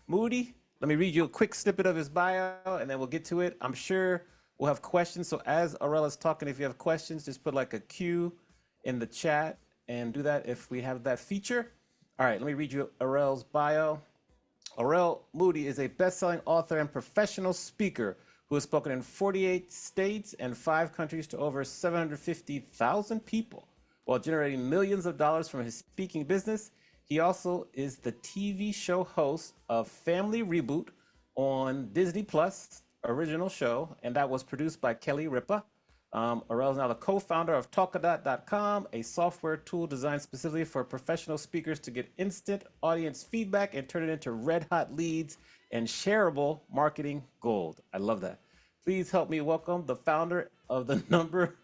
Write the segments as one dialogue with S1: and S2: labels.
S1: Moodie. Let me read you a quick snippet of his bio and then we'll get to it. I'm sure we'll have questions. So as Arel is talking, if you have questions, just put like a Q in the chat and do that if we have that feature. All right, let me read you Arel's bio. Arel Moodie is a best-selling author and professional speaker who has spoken in 48 states and 5 countries to over 750,000 people while generating millions of dollars from his speaking business. He also is the TV show host of Family Reboot on Disney Plus original show, and that was produced by Kelly Ripa. Arel is now the co-founder of Talkadot.com, a software tool designed specifically for professional speakers to get instant audience feedback and turn it into red-hot leads and shareable marketing gold. I love that. Please help me welcome the founder of the number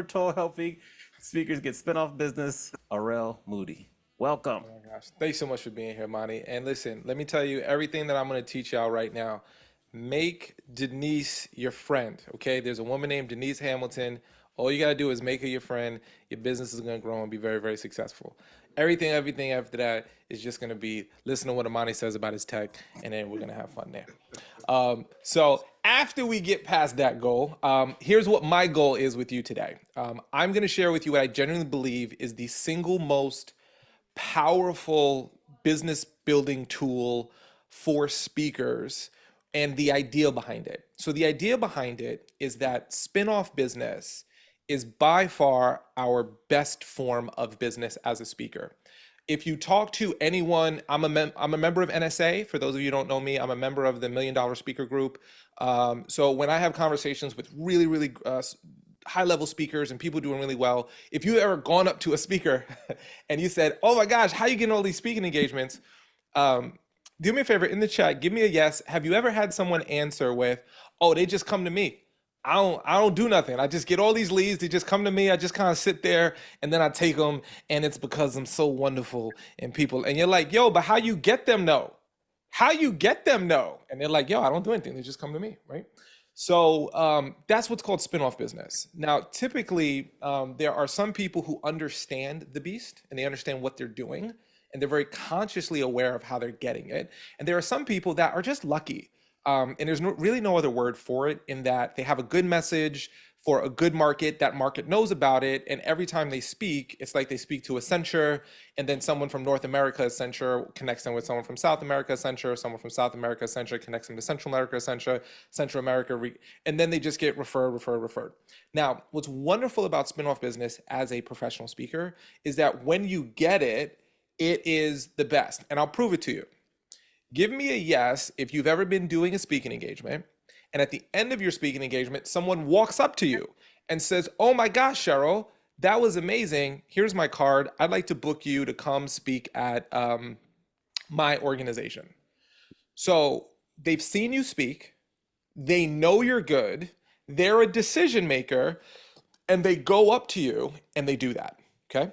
S1: tool helping speakers get spin-off business, Arel Moodie. Welcome.
S2: Oh my gosh. Thanks so much for being here, Monty. And listen, let me tell you everything that I'm going to teach y'all right now. Make Denise your friend, okay? There's a woman named Denise Hamilton. All you got to do is make her your friend. Your business is going to grow and be very, very successful. Everything after that is just going to be listen to what Amani says about his tech, and then we're going to have fun there. So after we get past that goal, here's what my goal is with you today. I'm going to share with you what I genuinely believe is the single most powerful business building tool for speakers and the idea behind it. So the idea behind it is that spin-off business is by far our best form of business as a speaker. If you talk to anyone, I'm a member of NSA. For those of you who don't know me, I'm a member of the $1 Million Speaker Group. So when I have conversations with really high-level speakers and people doing really well, if you ever gone up to a speaker and you said, "Oh my gosh, how are you getting all these speaking engagements?" Do me a favor in the chat, give me a yes. Have you ever had someone answer with, "Oh, they just come to me. I don't do nothing. I just get all these leads. They just come to me. I just kind of sit there and then I take them, and it's because I'm so wonderful and people." And you're like, "Yo, but how you get them though? How you get them though?" And they're like, "Yo, I don't do anything. They just come to me," right? So that's what's called spin-off business. Now, typically, there are some people who understand the beast and they understand what they're doing, and they're very consciously aware of how they're getting it. And there are some people that are just lucky. And there's really no other word for it, in that they have a good message for a good market. That market knows about it. And every time they speak, it's like they speak to Accenture, and then someone from North America Accenture connects them with someone from South America Accenture, someone from South America Accenture connects them to Central America Accenture, Central America, and then they just get referred. Now, what's wonderful about spin-off business as a professional speaker is that when you get it, it is the best. And I'll prove it to you. Give me a yes if you've ever been doing a speaking engagement, and at the end of your speaking engagement, someone walks up to you and says, "Oh my gosh, Cheryl, that was amazing. Here's my card. I'd like to book you to come speak at my organization." So they've seen you speak. They know you're good. They're a decision maker, and they go up to you and they do that, okay?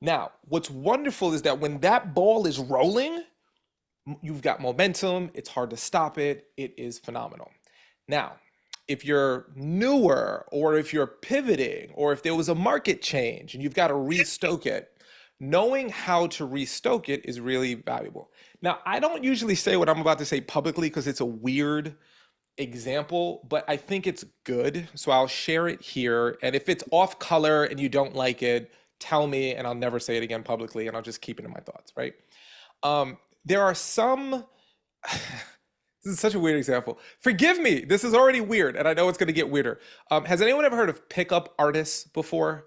S2: Now, what's wonderful is that when that ball is rolling, you've got momentum. It's hard to stop it. It is phenomenal. Now, if you're newer, or if you're pivoting, or if there was a market change and you've got to restoke it, knowing how to restoke it is really valuable. Now, I don't usually say what I'm about to say publicly because it's a weird example, but I think it's good. So I'll share it here. And if it's off color and you don't like it, tell me, and I'll never say it again publicly, and I'll just keep it in my thoughts, right? There are some, this is such a weird example. Forgive me, this is already weird, and I know it's gonna get weirder. Has anyone ever heard of pickup artists before?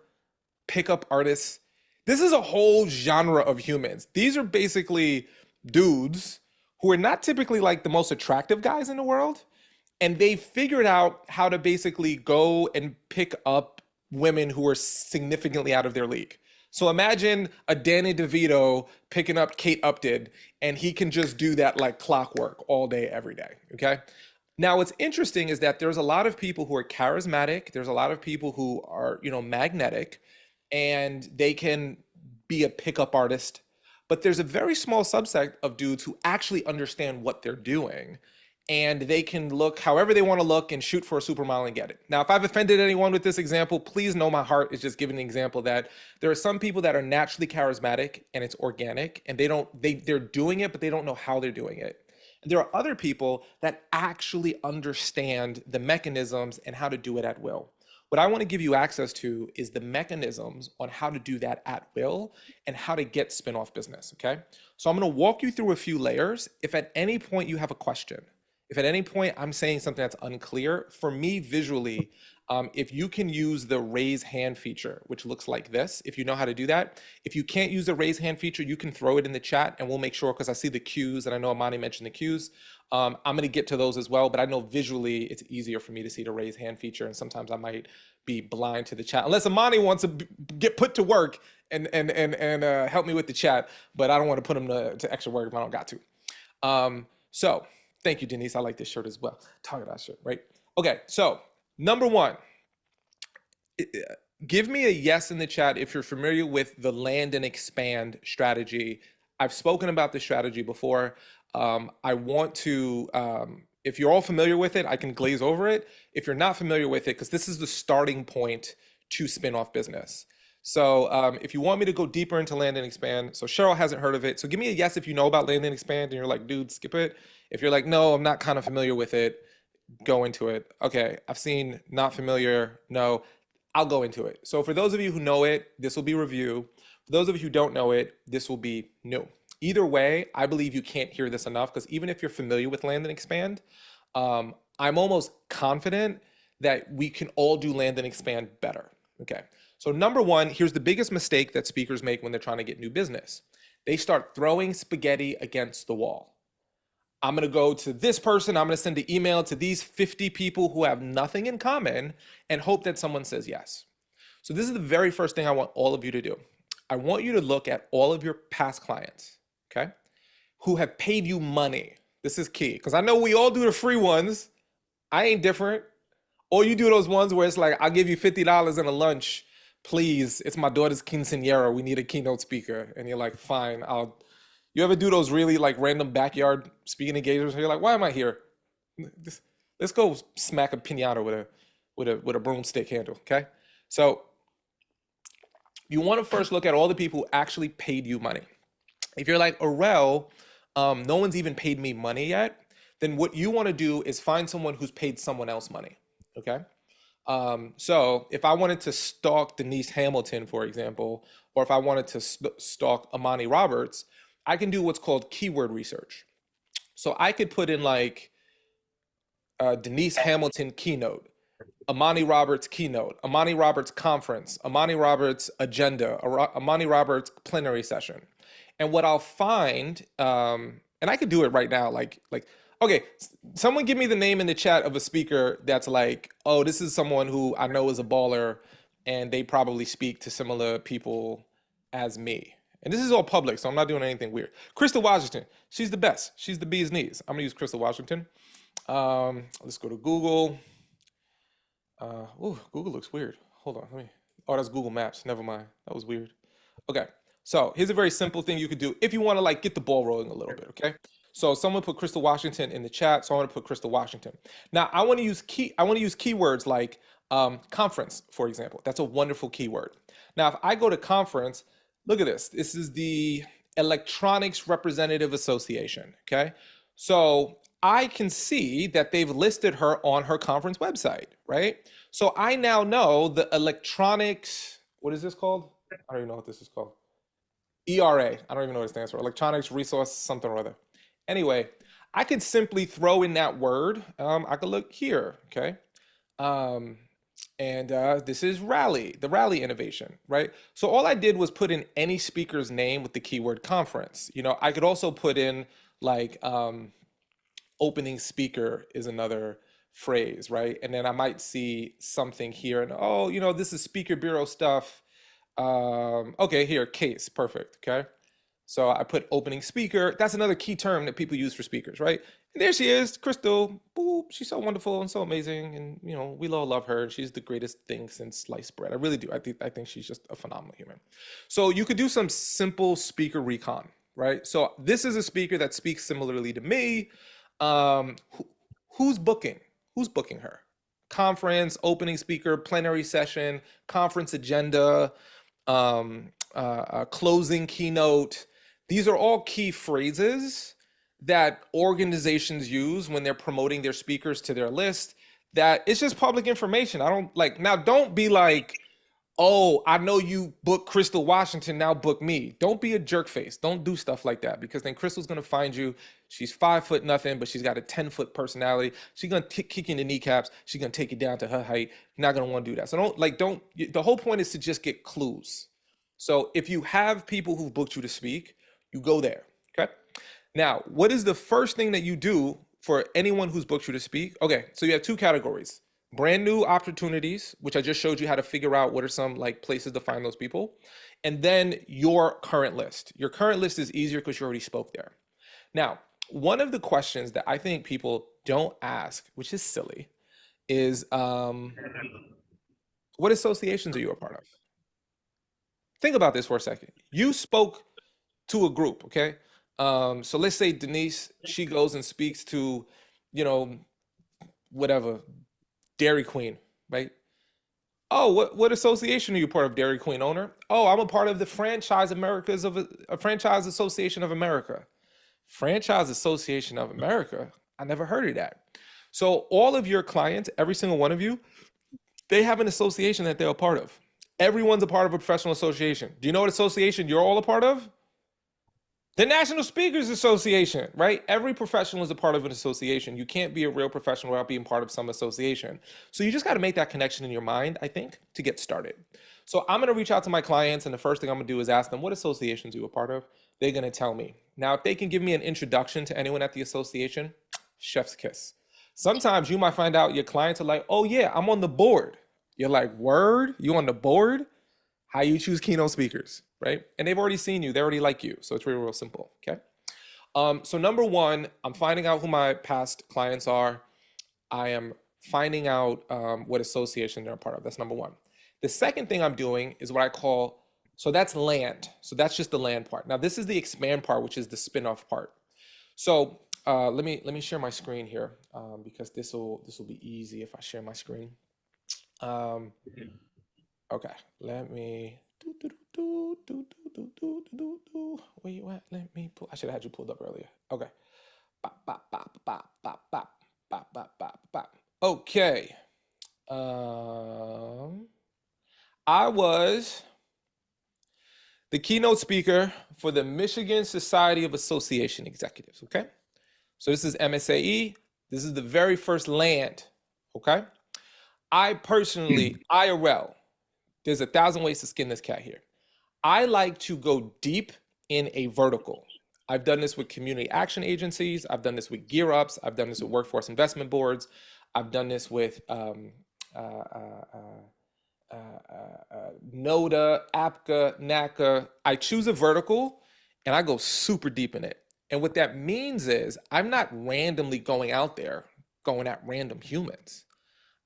S2: Pickup artists. This is a whole genre of humans. These are basically dudes who are not typically like the most attractive guys in the world, and they figured out how to basically go and pick up women who are significantly out of their league. So imagine a Danny DeVito picking up Kate Upton, and he can just do that like clockwork all day, every day, okay? Now, what's interesting is that there's a lot of people who are charismatic. There's a lot of people who are, magnetic, and they can be a pickup artist. But there's a very small subset of dudes who actually understand what they're doing, and they can look however they want to look and shoot for a supermodel and get it. Now, if I've offended anyone with this example, please know my heart is just giving an example that there are some people that are naturally charismatic and it's organic and they're doing it, but they don't know how they're doing it. And there are other people that actually understand the mechanisms and how to do it at will. What I want to give you access to is the mechanisms on how to do that at will and how to get spin-off business, okay? So I'm going to walk you through a few layers. If at any point you have a question, if at any point I'm saying something that's unclear, for me visually, if you can use the raise hand feature, which looks like this, if you know how to do that. If you can't use the raise hand feature, you can throw it in the chat and we'll make sure, because I see the cues and I know Amani mentioned the cues. I'm going to get to those as well, but I know visually it's easier for me to see the raise hand feature, and sometimes I might be blind to the chat unless Amani wants to get put to work and help me with the chat, but I don't want to put him to extra work if I don't got to. So thank you, Denise. I like this shirt as well. Talk about shirt, right? Okay, so number one, give me a yes in the chat if you're familiar with the land and expand strategy. I've spoken about this strategy before. I want to, if you're all familiar with it, I can glaze over it. If you're not familiar with it, because this is the starting point to spin-off business. So if you want me to go deeper into land and expand, so Cheryl hasn't heard of it. So give me a yes if you know about land and expand and you're like, dude, skip it. If you're like, no, I'm not kind of familiar with it, go into it. Okay, I've seen not familiar, no, I'll go into it. So for those of you who know it, this will be review. For those of you who don't know it, this will be new. Either way, I believe you can't hear this enough, because even if you're familiar with land and expand, I'm almost confident that we can all do land and expand better. Okay, so number one, here's the biggest mistake that speakers make when they're trying to get new business. They start throwing spaghetti against the wall. I'm going to go to this person, I'm going to send an email to these 50 people who have nothing in common and hope that someone says yes. So this is the very first thing I want all of you to do. I want you to look at all of your past clients, okay, who have paid you money. This is key, because I know we all do the free ones. I ain't different. Or you do those ones where it's like, I'll give you $50 and a lunch, please. It's my daughter's quinceañera. We need a keynote speaker. And you're like, fine, you ever do those really like random backyard speaking engagements where you're like, why am I here? Let's go smack a piñata with a broomstick handle, okay? So you want to first look at all the people who actually paid you money. If you're like, Arel, no one's even paid me money yet, then what you want to do is find someone who's paid someone else money, okay? So if I wanted to stalk Denise Hamilton, for example, or if I wanted to stalk Amani Roberts, I can do what's called keyword research. So I could put in like Denise Hamilton keynote, Amani Roberts keynote, Amani Roberts conference, Amani Roberts agenda, Amani Roberts plenary session. And what I'll find, and I could do it right now, like, okay, someone give me the name in the chat of a speaker that's like, oh, this is someone who I know is a baller and they probably speak to similar people as me. And this is all public, so I'm not doing anything weird. Crystal Washington, she's the best. She's the bee's knees. I'm gonna use Crystal Washington. Let's go to Google. Oh, Google looks weird. Hold on, oh, that's Google Maps, never mind. That was weird. Okay, so here's a very simple thing you could do if you wanna like get the ball rolling a little bit, okay? So someone put Crystal Washington in the chat, so I wanna put Crystal Washington. Now I wanna use keywords like conference, for example. That's a wonderful keyword. Now, if I go to conference, look at this. This is the Electronics Representative Association, okay? So I can see that they've listed her on her conference website, right? So I now know the electronics, what is this called? I don't even know what this is called. ERA, I don't even know what it stands for. Electronics Resource something or other. Anyway, I could simply throw in that word. I could look here, okay? This is Rally, the Rally innovation, right? So all I did was put in any speaker's name with the keyword conference. You know, I could also put in like opening speaker is another phrase, right? And then I might see something here and, oh, you know, this is speaker bureau stuff. Okay, here, case, perfect, okay? So I put opening speaker. That's another key term that people use for speakers, right? And there she is, Crystal. Boop, she's so wonderful and so amazing, and you know we all love her. She's the greatest thing since sliced bread. I really do. I think she's just a phenomenal human. So you could do some simple speaker recon, right? So this is a speaker that speaks similarly to me. Who's booking? Who's booking her? Conference, opening speaker, plenary session, conference agenda, closing keynote. These are all key phrases that organizations use when they're promoting their speakers to their list. That it's just public information. I don't like, now don't be like, oh, I know you booked Crystal Washington, now book me. Don't be a jerk face. Don't do stuff like that, because then Crystal's gonna find you. She's 5 foot nothing, but she's got a 10-foot personality. She's gonna kick you in the kneecaps. She's gonna take you down to her height. You're not gonna want to do that. So the whole point is to just get clues. So if you have people who've booked you to speak, you go there, okay? Now, what is the first thing that you do for anyone who's booked you to speak? Okay, so you have two categories. Brand new opportunities, which I just showed you how to figure out what are some like places to find those people. And then your current list. Your current list is easier because you already spoke there. Now, one of the questions that I think people don't ask, which is silly, is what associations are you a part of? Think about this for a second. You spoke to a group, okay? So let's say Denise, she goes and speaks to, you know, whatever, Dairy Queen, right? Oh, what association are you part of, Dairy Queen owner? Oh, I'm a part of the Franchise Americas of a Franchise Association of America. Franchise Association of America? I never heard of that. So all of your clients, every single one of you, they have an association that they're a part of. Everyone's a part of a professional association. Do you know what association you're all a part of? The National Speakers Association, right? Every professional is a part of an association. You can't be a real professional without being part of some association. So you just got to make that connection in your mind, I think, to get started. So I'm going to reach out to my clients, and the first thing I'm going to do is ask them, what associations are you a part of? They're going to tell me. Now, if they can give me an introduction to anyone at the association, chef's kiss. Sometimes you might find out your clients are like, oh yeah, I'm on the board. You're like, word? You on the board? How you choose keynote speakers, right? And they've already seen you. They already like you. So it's really real simple, okay? So number one, I'm finding out who my past clients are. I am finding out what association they're a part of. That's number one. The second thing I'm doing is what I call, so that's land. So that's just the land part. Now this is the expand part, which is the spin-off part. So let me share my screen here because this will be easy if I share my screen. Okay, let me where you at? Let me pull. I should have had you pulled up earlier. Okay. Bop, bop, bop, bop, bop, bop, bop, bop, bop, bop. Okay. I was the keynote speaker for the Michigan Society of Association Executives. Okay. So this is MSAE. This is the very first land. Okay. I personally, IRL, there's 1,000 ways to skin this cat here. I like to go deep in a vertical. I've done this with community action agencies. I've done this with Gear Ups. I've done this with workforce investment boards. I've done this with NODA, APCA, NACA. I choose a vertical and I go super deep in it. And what that means is I'm not randomly going out there, going at random humans.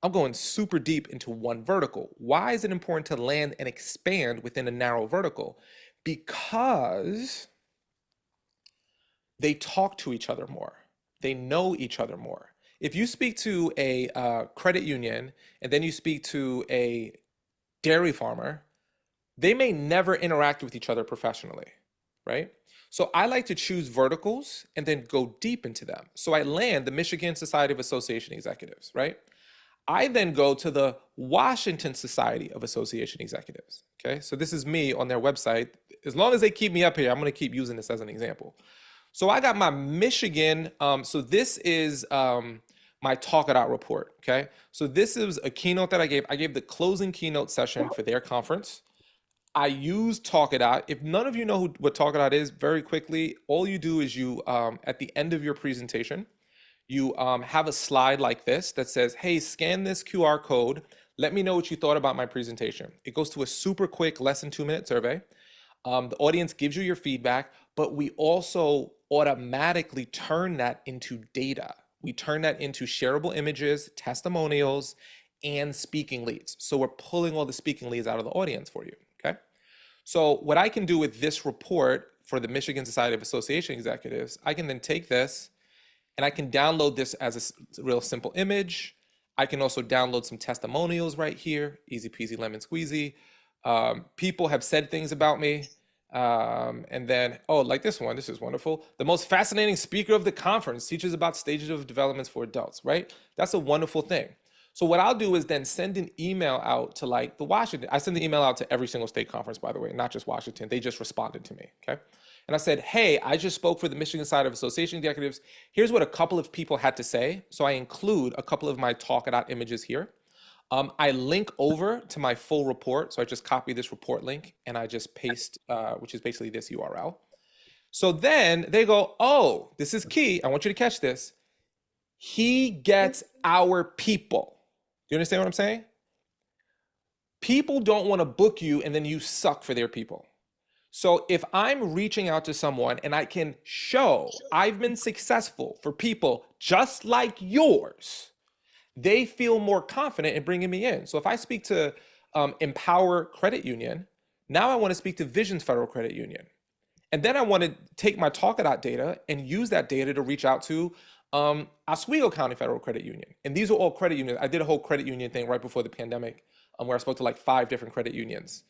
S2: I'm going super deep into one vertical. Why is it important to land and expand within a narrow vertical? Because they talk to each other more. They know each other more. If you speak to a credit union and then you speak to a dairy farmer, they may never interact with each other professionally, right? So I like to choose verticals and then go deep into them. So I land the Michigan Society of Association Executives, right? I then go to the Washington Society of Association Executives. Okay, so this is me on their website. As long as they keep me up here, I'm going to keep using this as an example. So I got my Michigan. So this is my Talk It Out report. Okay, so this is a keynote that I gave. I gave the closing keynote session for their conference. I use Talk It Out. If none of you know what Talk It Out is, very quickly, all you do is you, at the end of your presentation, you have a slide like this that says, hey, scan this QR code. Let me know what you thought about my presentation. It goes to a super quick, less than 2-minute survey. The audience gives you your feedback, but we also automatically turn that into data. We turn that into shareable images, testimonials, and speaking leads. So we're pulling all the speaking leads out of the audience for you, okay? So what I can do with this report for the Michigan Society of Association Executives, I can then take this and I can download this as a real simple image. I can also download some testimonials right here, easy peasy lemon squeezy. People have said things about me. And then, oh, like this one, this is wonderful. The most fascinating speaker of the conference teaches about stages of developments for adults, right? That's a wonderful thing. So what I'll do is then send an email out to like the Washington. I send the email out to every single state conference, by the way, not just Washington. They just responded to me, okay? And I said, hey, I just spoke for the Michigan side of association executives. Here's what a couple of people had to say. So I include a couple of my talk about images here. I link over to my full report. So I just copy this report link and I just paste, which is basically this URL. So then they go, oh, this is key. I want you to catch this. He gets our people. Do you understand what I'm saying? People don't want to book you and then you suck for their people. So if I'm reaching out to someone and I can show I've been successful for people just like yours, they feel more confident in bringing me in. So if I speak to Empower Credit Union, now I want to speak to Visions Federal Credit Union. And then I want to take my Talkadot data and use that data to reach out to Oswego County Federal Credit Union. And these are all credit unions. I did a whole credit union thing right before the pandemic where I spoke to like 5 different credit unions.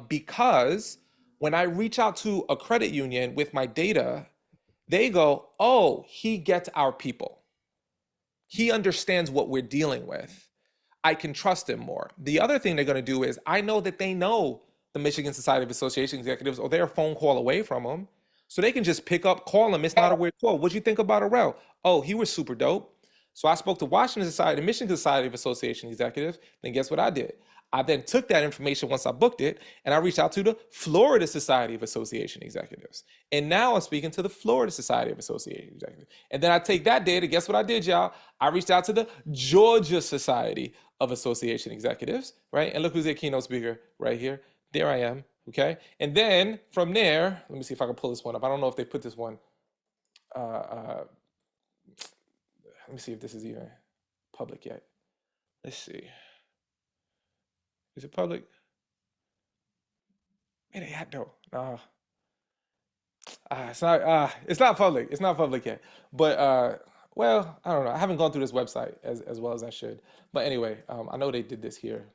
S2: Because when I reach out to a credit union with my data, they go, oh, he gets our people. He understands what we're dealing with. I can trust him more. The other thing they're going to do is I know that they know the Michigan Society of Association executives or they're a phone call away from them. So they can just pick up, call him. It's not a weird call. What'd you think about Arel? Oh, he was super dope. So I spoke to Washington Society, Michigan Society of Association executives. Then guess what I did? I then took that information once I booked it and I reached out to the Florida Society of Association executives. And now I'm speaking to the Florida Society of Association executives. And then I take that data, guess what I did, y'all? I reached out to the Georgia Society of Association executives, right? And look who's their keynote speaker right here. There I am, okay? And then from there, let me see if I can pull this one up. I don't know if they put this one. Let me see if this is even public yet. Let's see. Is it public? Man, they had no. No. It's not public. It's not public yet. But well, I don't know. I haven't gone through this website as well as I should. But anyway, I know they did this here.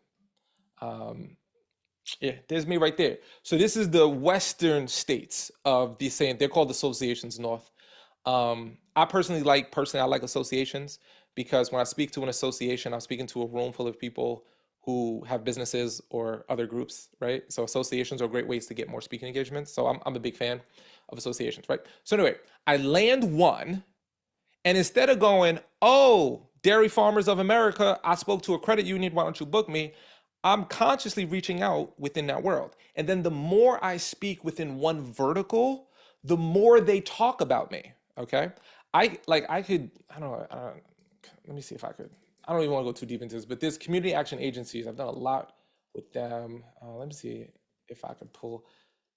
S2: Yeah, there's me right there. So this is the western states of the saying. They're called associations north. I like associations because when I speak to an association, I'm speaking to a room full of people who have businesses or other groups, right? So associations are great ways to get more speaking engagements. So I'm a big fan of associations, right? So anyway, I land one, and instead of going, oh, Dairy Farmers of America, I spoke to a credit union, why don't you book me? I'm consciously reaching out within that world. And then the more I speak within one vertical, the more they talk about me, okay? Let me see if I could. I don't even want to go too deep into this, but there's community action agencies. I've done a lot with them. Let me see if I can pull.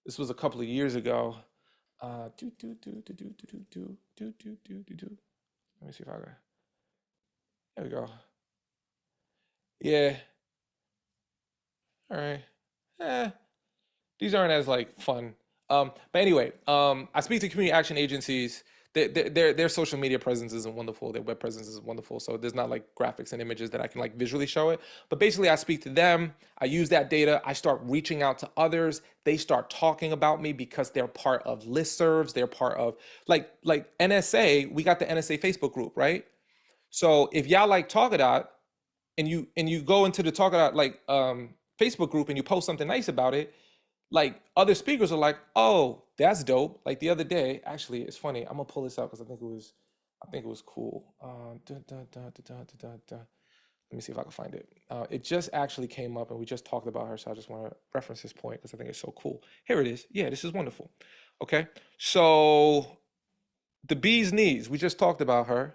S2: This was a couple of years ago. Let me see if I can. There we go. Yeah. All right. These aren't as like fun. But anyway, I speak to community action agencies. Their social media presence isn't wonderful. Their web presence is wonderful. So there's not like graphics and images that I can like visually show it. But basically I speak to them. I use that data. I start reaching out to others. They start talking about me because they're part of listservs. They're part of like NSA. We got the NSA Facebook group, right? So if y'all like Talkadot and you go into the Talkadot like Facebook group and you post something nice about it, like other speakers are like, oh, that's dope. Like the other day, actually, it's funny. I'm gonna pull this up because I think it was cool. Let me see if I can find it. It just actually came up and we just talked about her. So I just want to reference this point because I think it's so cool. Here it is. Yeah, this is wonderful. Okay. So the bee's knees, we just talked about her.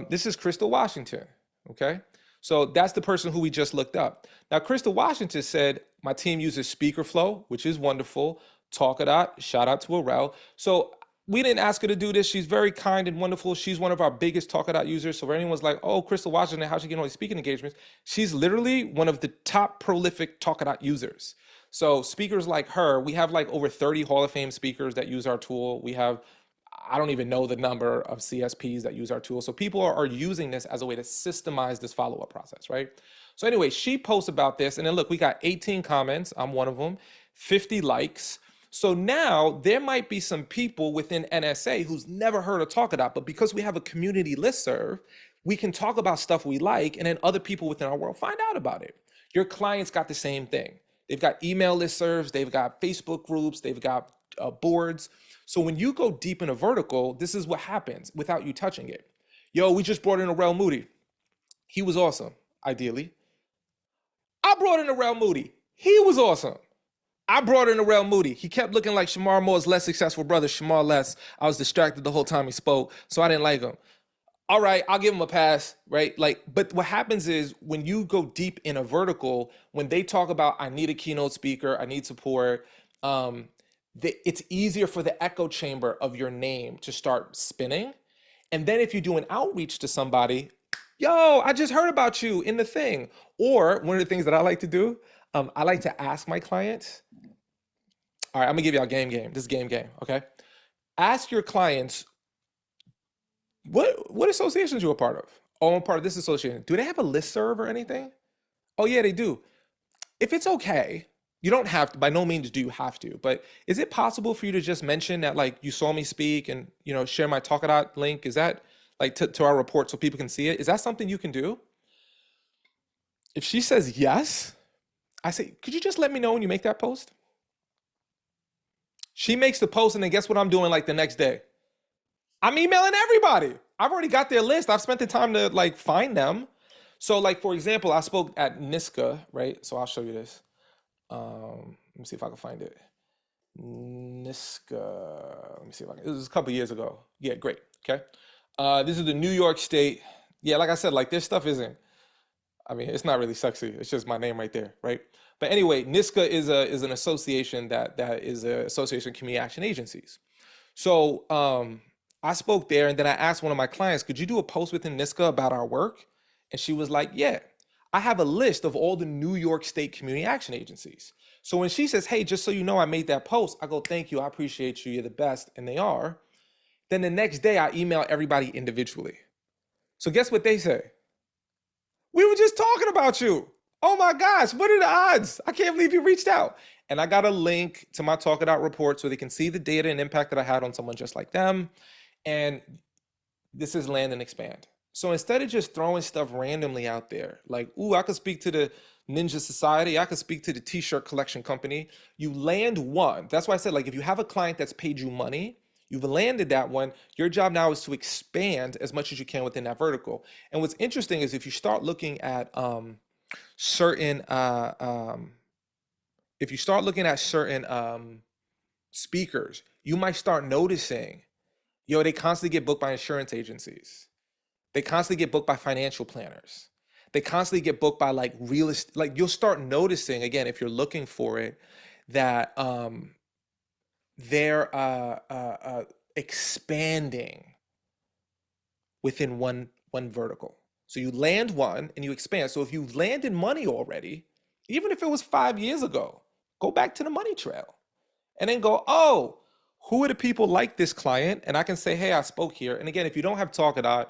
S2: This is Crystal Washington. Okay. So that's the person who we just looked up. Now, Crystal Washington said, my team uses SpeakerFlow, which is wonderful. Talkadot, shout out to Arel. So we didn't ask her to do this. She's very kind and wonderful. She's one of our biggest Talkadot users. So if anyone's like, oh, Crystal Washington, how's she getting all these speaking engagements? She's literally one of the top prolific Talkadot users. So speakers like her, we have like over 30 Hall of Fame speakers that use our tool. We have, I don't even know the number of CSPs that use our tool. So people are using this as a way to systemize this follow-up process, right? So anyway, she posts about this, and then look, we got 18 comments. I'm one of them, 50 likes. So now there might be some people within NSA who's never heard of Talkadout, but because we have a community listserv, we can talk about stuff we like, and then other people within our world find out about it. Your clients got the same thing. They've got email listservs, they've got Facebook groups, they've got boards. So when you go deep in a vertical, this is what happens without you touching it. Yo, we just brought in Arel Moodie. He was awesome, ideally. I brought in Arel Moodie. He was awesome. I brought in Arel Moodie. He kept looking like Shamar Moore's less successful brother, Shamar Less. I was distracted the whole time he spoke, so I didn't like him. All right, I'll give him a pass, right? Like, but what happens is when you go deep in a vertical, when they talk about, I need a keynote speaker, I need support, it's easier for the echo chamber of your name to start spinning. And then if you do an outreach to somebody, yo, I just heard about you in the thing. Or one of the things that I like to do, I like to ask my clients, all right, I'm gonna give y'all game. This is game, okay? Ask your clients, what associations you a part of? Oh, I'm part of this association. Do they have a listserv or anything? Oh yeah, they do. If it's okay, you don't have to, by no means do you have to, but is it possible for you to just mention that like you saw me speak and share my Talkadout link? Is that like to our report so people can see it? Is that something you can do? If she says yes, I say, could you just let me know when you make that post? She makes the post, and then guess what I'm doing like the next day? I'm emailing everybody. I've already got their list. I've spent the time to like find them. So like, for example, I spoke at NISCA, right? So I'll show you this. Let me see if I can find it. NISCA, let me see if I can, it was a couple years ago. Yeah, great, okay. This is the New York State. Yeah, like I said, like this stuff isn't, I mean, it's not really sexy. It's just my name right there, right? But anyway, NISCA is an association that is an association of community action agencies. So I spoke there, and then I asked one of my clients, could you do a post within NISCA about our work? And she was like, yeah. I have a list of all the New York State community action agencies. So when she says, hey, just so you know, I made that post, I go, thank you, I appreciate you, you're the best, and they are. Then the next day I email everybody individually. So guess what they say? We were just talking about you. Oh my gosh, what are the odds? I can't believe you reached out. And I got a link to my Talkadout report so they can see the data and impact that I had on someone just like them. And this is land and expand. So instead of just throwing stuff randomly out there, like, ooh, I could speak to the Ninja Society, I could speak to the T-shirt collection company, you land one. That's why I said, like, if you have a client that's paid you money, you've landed that one, your job now is to expand as much as you can within that vertical. And what's interesting is if you start looking at certain speakers, you might start noticing, yo, they constantly get booked by insurance agencies. They constantly get booked by financial planners. They constantly get booked by like real estate. Like you'll start noticing, again, if you're looking for it, that they're expanding within one vertical. So you land one and you expand. So if you've landed money already, even if it was 5 years ago, go back to the money trail and then go, oh, who are the people like this client? And I can say, hey, I spoke here. And again, if you don't have Talkadout,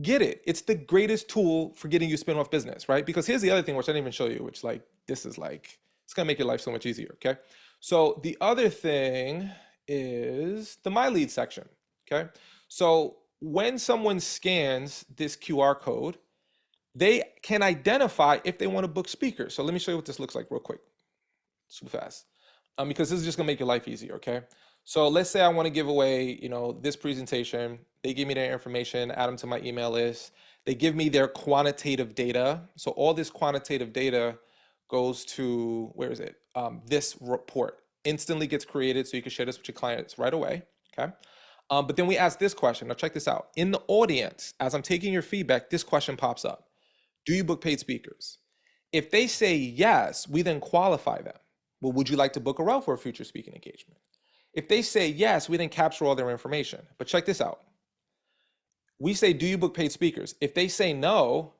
S2: get it. It's the greatest tool for getting you Spinoff business, right? Because here's the other thing, which I didn't even show you, which like, this is like, it's gonna make your life so much easier, okay? So the other thing is the My Lead section, okay? So when someone scans this QR code, they can identify if they wanna book speakers. So let me show you what this looks like real quick, super fast. Because this is just gonna make your life easier, okay? So let's say I wanna give away, this presentation. They give me their information, add them to my email list. They give me their quantitative data. So all this quantitative data goes to, where is it? This report instantly gets created so you can share this with your clients right away, okay? But then we ask this question. Now check this out. In the audience, as I'm taking your feedback, this question pops up. Do you book paid speakers? If they say yes, we then qualify them. Well, would you like to book Arel for a future speaking engagement? If they say yes, we then capture all their information. But check this out. We say, do you book paid speakers? If they say no,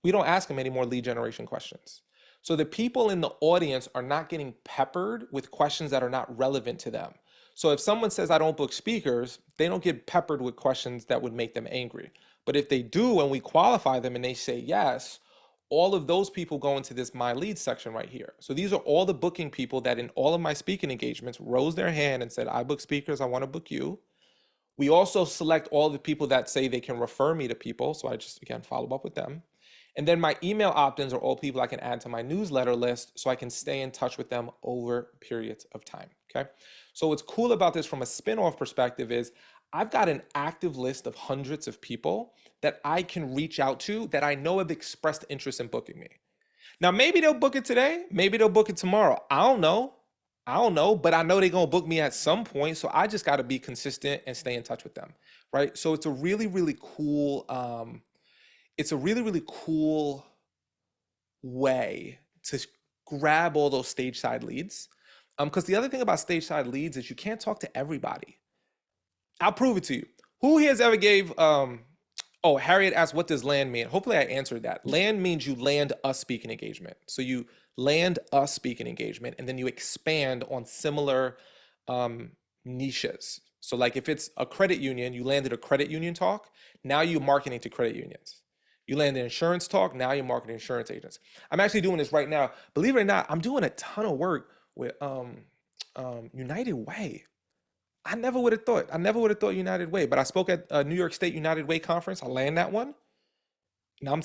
S2: we don't ask them any more lead generation questions. So the people in the audience are not getting peppered with questions that are not relevant to them. So if someone says I don't book speakers, they don't get peppered with questions that would make them angry. But if they do and we qualify them and they say yes, all of those people go into this my leads section right here. So these are all the booking people that in all of my speaking engagements rose their hand and said, I book speakers, I want to book you. We also select all the people that say they can refer me to people. So I just, again, follow up with them. And then my email opt-ins are all people I can add to my newsletter list so I can stay in touch with them over periods of time, okay? So what's cool about this from a spin-off perspective is I've got an active list of hundreds of people that I can reach out to that I know have expressed interest in booking me. Now, maybe they'll book it today, maybe they'll book it tomorrow. I don't know. But I know they're gonna book me at some point. So I just gotta be consistent and stay in touch with them, right? So it's a really, really cool, way to grab all those stage side leads. Because the other thing about stage side leads is you can't talk to everybody. I'll prove it to you. Who here has ever gave oh, Harriet asked, what does land mean? Hopefully I answered that. Land means you land a speaking engagement. So you land a speaking engagement and then you expand on similar niches. So like if it's a credit union, you landed a credit union talk, now you're marketing to credit unions. You landed insurance talk, now you're marketing insurance agents. I'm actually doing this right now. Believe it or not, I'm doing a ton of work with United Way. I never would have thought. I never would have thought United Way, but I spoke at a New York State United Way conference. I land that one. Now I'm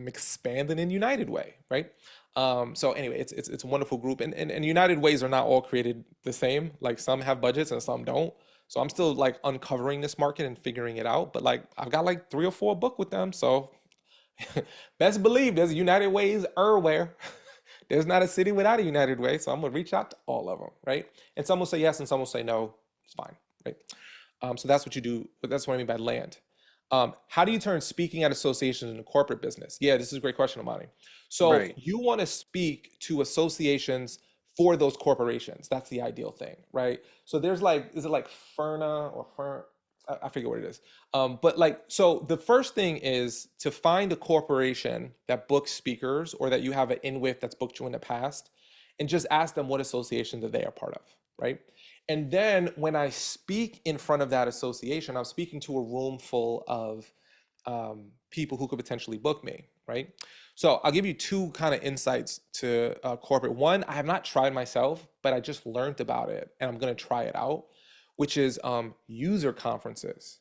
S2: expanding in United Way, right? So anyway, it's a wonderful group, and United Ways are not all created the same. Like some have budgets and some don't. So I'm still like uncovering this market and figuring it out. But like I've got like 3 or 4 book with them. So best believe there's United Ways everywhere. There's not a city without a United Way. So I'm gonna reach out to all of them, right? And some will say yes, and some will say no. It's fine, right? So that's what you do. That's what I mean by land. How do you turn speaking at associations into corporate business? Yeah, this is a great question, Amani. So
S1: Right.
S2: you want to speak to associations for those corporations. That's the ideal thing, right? So there's like, is it like Ferna or Fern? I forget what it is. But like, so the first thing is to find a corporation that books speakers or that you have an in with that's booked you in the past and just ask them what association that they are part of, right? And then when I speak in front of that association, I'm speaking to a room full of people who could potentially book me, right? So I'll give you 2 kind of insights to corporate. One, I have not tried myself, but I just learned about it and I'm going to try it out, which is user conferences.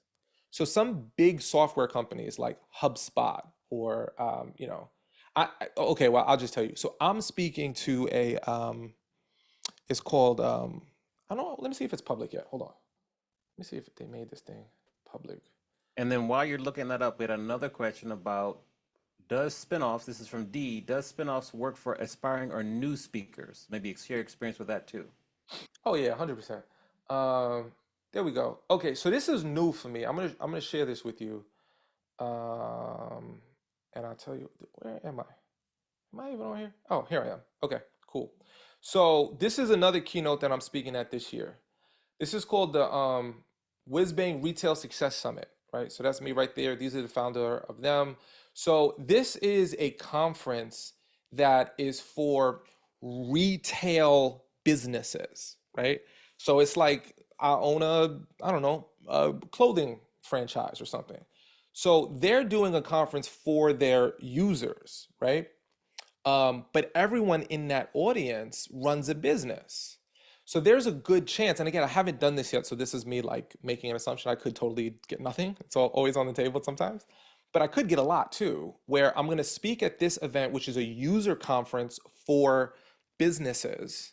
S2: So some big software companies like HubSpot or, okay, well, I'll just tell you. So I'm speaking to it's called, I don't know, let me see if it's public yet. Hold on. Let me see if they made this thing public.
S1: And then while you're looking that up, we had another question about does spinoffs, this is from D, does spinoffs work for aspiring or new speakers? Maybe share your experience with that too.
S2: Oh yeah, 100%. There we go. Okay, so this is new for me. I'm gonna share this with you. And I'll tell you, where am I? Am I even on here? Oh, here I am. Okay, cool. So this is another keynote that I'm speaking at this year. This is called the Whizbang Retail Success Summit, right? So that's me right there. These are the founder of them. So this is a conference that is for retail businesses, right? So it's like I own I don't know, a clothing franchise or something. So they're doing a conference for their users, right? But everyone in that audience runs a business. So there's a good chance, and again, I haven't done this yet, so this is me like making an assumption. I could totally get nothing. It's always on the table sometimes. But I could get a lot too, where I'm going to speak at this event, which is a user conference for businesses.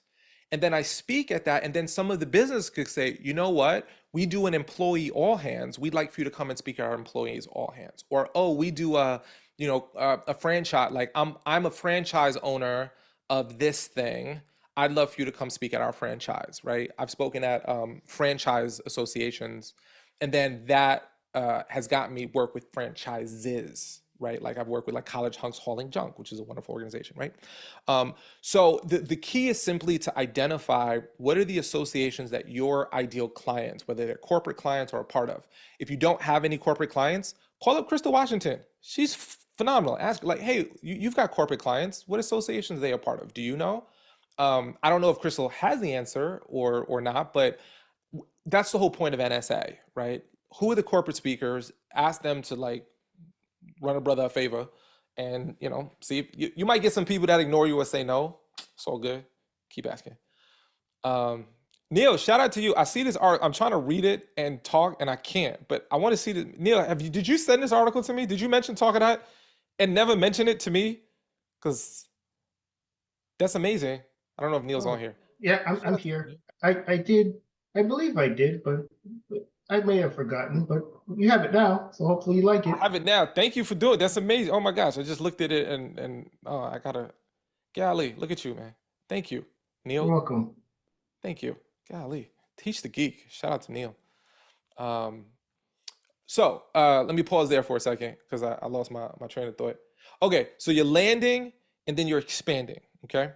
S2: And then I speak at that, and then some of the business could say, you know what? We do an employee all hands. We'd like for you to come and speak at our employees all hands. Or, oh, we do a franchise. Like I'm a franchise owner of this thing. I'd love for you to come speak at our franchise, right? I've spoken at franchise associations, and then that has gotten me work with franchises, right? Like I've worked with like College Hunks Hauling Junk, which is a wonderful organization, right? So the key is simply to identify what are the associations that your ideal clients, whether they're corporate clients or a part of. If you don't have any corporate clients, call up Crystal Washington. She's phenomenal. Ask like, hey, you've got corporate clients. What associations are they a part of? Do you know? I don't know if Crystal has the answer or not, but that's the whole point of NSA, right? Who are the corporate speakers? Ask them to like run a brother a favor, and see if you might get some people that ignore you or say no. It's all good. Keep asking. Um, Neil, shout out to you. I see this article. I'm trying to read it and talk, and I can't. But I want to see the Neil. Did you send this article to me? Did you mention Talk of That and never mention it to me? Because that's amazing. I don't know if Neil's on
S3: Oh,
S2: here.
S3: yeah,
S2: Shout
S3: I'm
S2: out to you,
S3: here.
S2: Neil.
S3: I did. I believe I did, but I may have forgotten. But you have it now, so hopefully you like
S2: I
S3: it.
S2: have it now. Thank you for doing it. That's amazing. Oh my gosh, I just looked at it and oh, I gotta. Golly, look at you, man. Thank you,
S3: You're
S2: Neil.
S3: welcome.
S2: Thank you. Golly, teach the geek. Shout out to Neil. Um, So let me pause there for a second because I lost my train of thought. Okay, so you're landing and then you're expanding. Okay,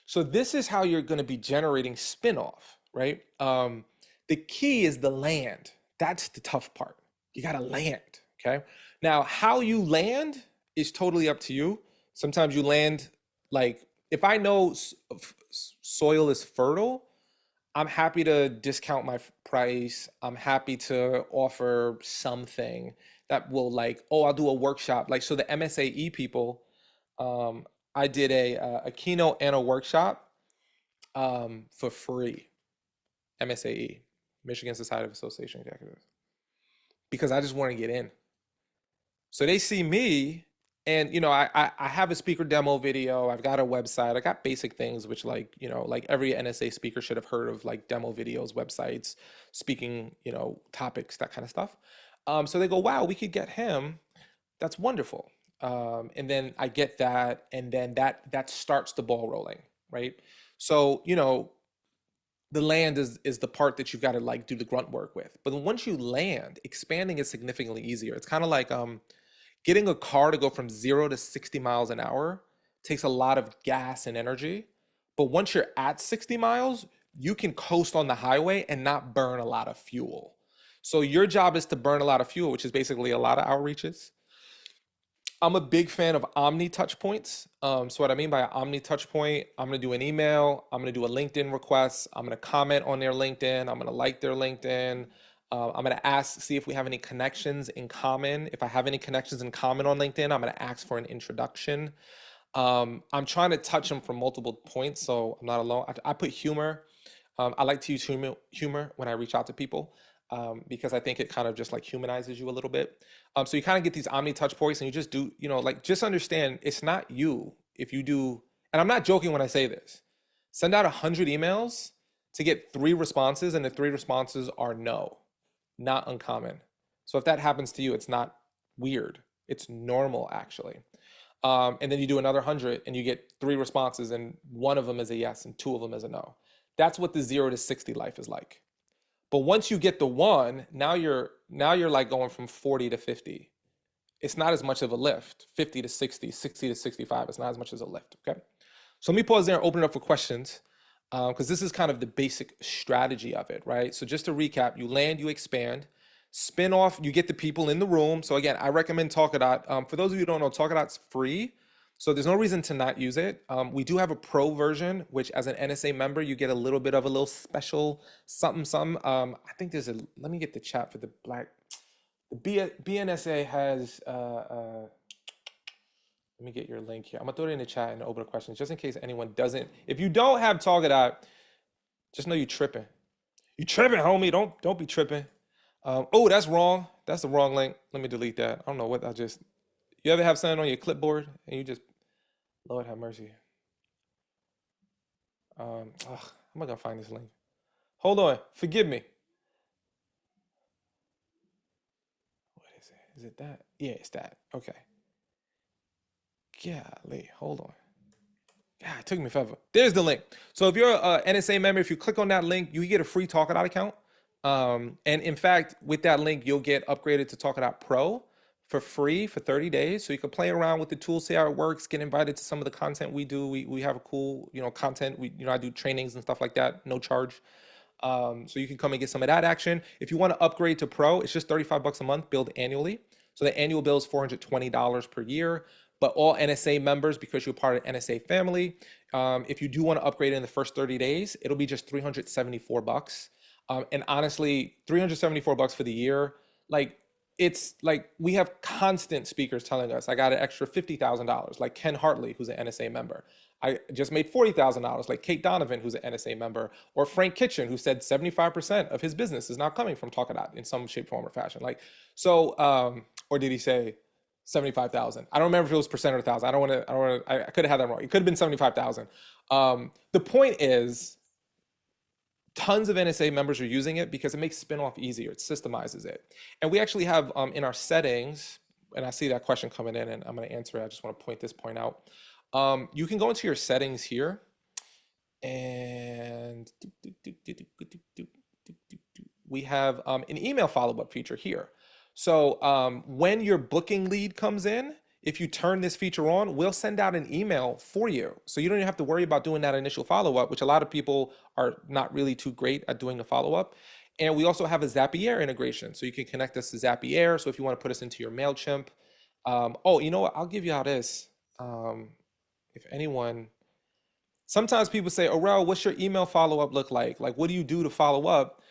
S2: so this is how you're going to be generating spin-off, right? The key is the land. That's the tough part. You got to land. Okay, now how you land is totally up to you. Sometimes you land like if I know soil is fertile, I'm happy to discount my price. I'm happy to offer something that will like, oh, I'll do a workshop. Like, so the MSAE people, um, I did a keynote and a workshop for free. MSAE, Michigan Society of Association Executives, because I just want to get in. So they see me, and I have a speaker demo video. I've got a website. I got basic things, which like like every NSA speaker should have heard of, like demo videos, websites, speaking, topics, that kind of stuff. So they go, wow, we could get him. That's wonderful. And then I get that, and then that starts the ball rolling, right? So the land is the part that you've got to like do the grunt work with. But then once you land, expanding is significantly easier. It's kind of like getting a car to go from 0 to 60 miles an hour takes a lot of gas and energy. But once you're at 60 miles, you can coast on the highway and not burn a lot of fuel. So your job is to burn a lot of fuel, which is basically a lot of outreaches. I'm a big fan of omni touch points. So what I mean by an omni touch point, I'm gonna do an email, I'm gonna do a LinkedIn request, I'm gonna comment on their LinkedIn, I'm gonna like their LinkedIn, I'm gonna ask, see if we have any connections in common. If I have any connections in common on LinkedIn, I'm gonna ask for an introduction. I'm trying to touch them from multiple points, so I'm not alone. I put humor. I like to use humor when I reach out to people because I think it kind of just like humanizes you a little bit. So you kind of get these omni touch points, and you just do, like just understand it's not you if you do. And I'm not joking when I say this. Send out 100 emails to get 3 responses, and the 3 responses are no, not uncommon. So if that happens to you, it's not weird. It's normal actually. And then you do another 100 and you get 3 responses, and 1 of them is a yes and 2 of them is a no. That's what the 0 to 60 life is like. But once you get the 1, now you're like going from 40 to 50. It's not as much of a lift. 50 to 60, 60 to 65. It's not as much as a lift. Okay. So let me pause there and open it up for questions, because this is kind of the basic strategy of it, right? So just to recap, you land, you expand. Spin off, you get the people in the room. So again, I recommend Talkadot. For those of you who don't know, Talkadot's free. So there's no reason to not use it. We do have a pro version, which as an NSA member, you get a little bit of a little special something. I think there's let me get the chat for the BNSA has, let me get your link here. I'm gonna throw it in the chat and open the questions just in case anyone doesn't. If you don't have Talkadot, just know you tripping. You tripping, homie. Don't be tripping. Oh, that's wrong. That's the wrong link. Let me delete that. I don't know what I just. You ever have something on your clipboard and you just, Lord have mercy. How am I gonna find this link? Hold on. Forgive me. What is it? Is it that? Yeah, it's that. Okay. Golly, hold on. Yeah, it took me forever. There's the link. So if you're a NSA member, if you click on that link, you get a free Talkadot account. And in fact, with that link, you'll get upgraded to Talkadot Pro for free for 30 days. So you can play around with the tool, see how it works, get invited to some of the content we do. We have a cool, content. I do trainings and stuff like that, no charge. So you can come and get some of that action. If you want to upgrade to Pro, it's just 35 bucks a month, billed annually. So the annual bill is $420 per year. But all NSA members, because you're part of NSA family, if you do want to upgrade in the first 30 days, it'll be just 374 bucks. And honestly, $374 for the year, like it's like we have constant speakers telling us I got an extra $50,000, like Ken Hartley, who's an NSA member. I just made $40,000, like Kate Donovan, who's an NSA member, or Frank Kitchen, who said 75% of his business is now coming from Talkadat in some shape, form, or fashion. Like, so, or did he say 75,000? I don't remember if it was percent or thousand. I could have had that wrong. It could have been 75,000. The point is, tons of NSA members are using it because it makes Spinoff easier. It systemizes it. And we actually have in our settings, and I see that question coming in and I'm going to answer it. I just want to point this point out. You can go into your settings here and we have an email follow-up feature here. So when your booking lead comes in, if you turn this feature on, we'll send out an email for you. So you don't even have to worry about doing that initial follow-up, which a lot of people are not really too great at doing the follow-up. And we also have a Zapier integration. So you can connect us to Zapier. So if you want to put us into your MailChimp. Oh, you know what? I'll give you how this. If anyone, sometimes people say, Arel, what's your email follow-up look like? Like, what do you do to follow up?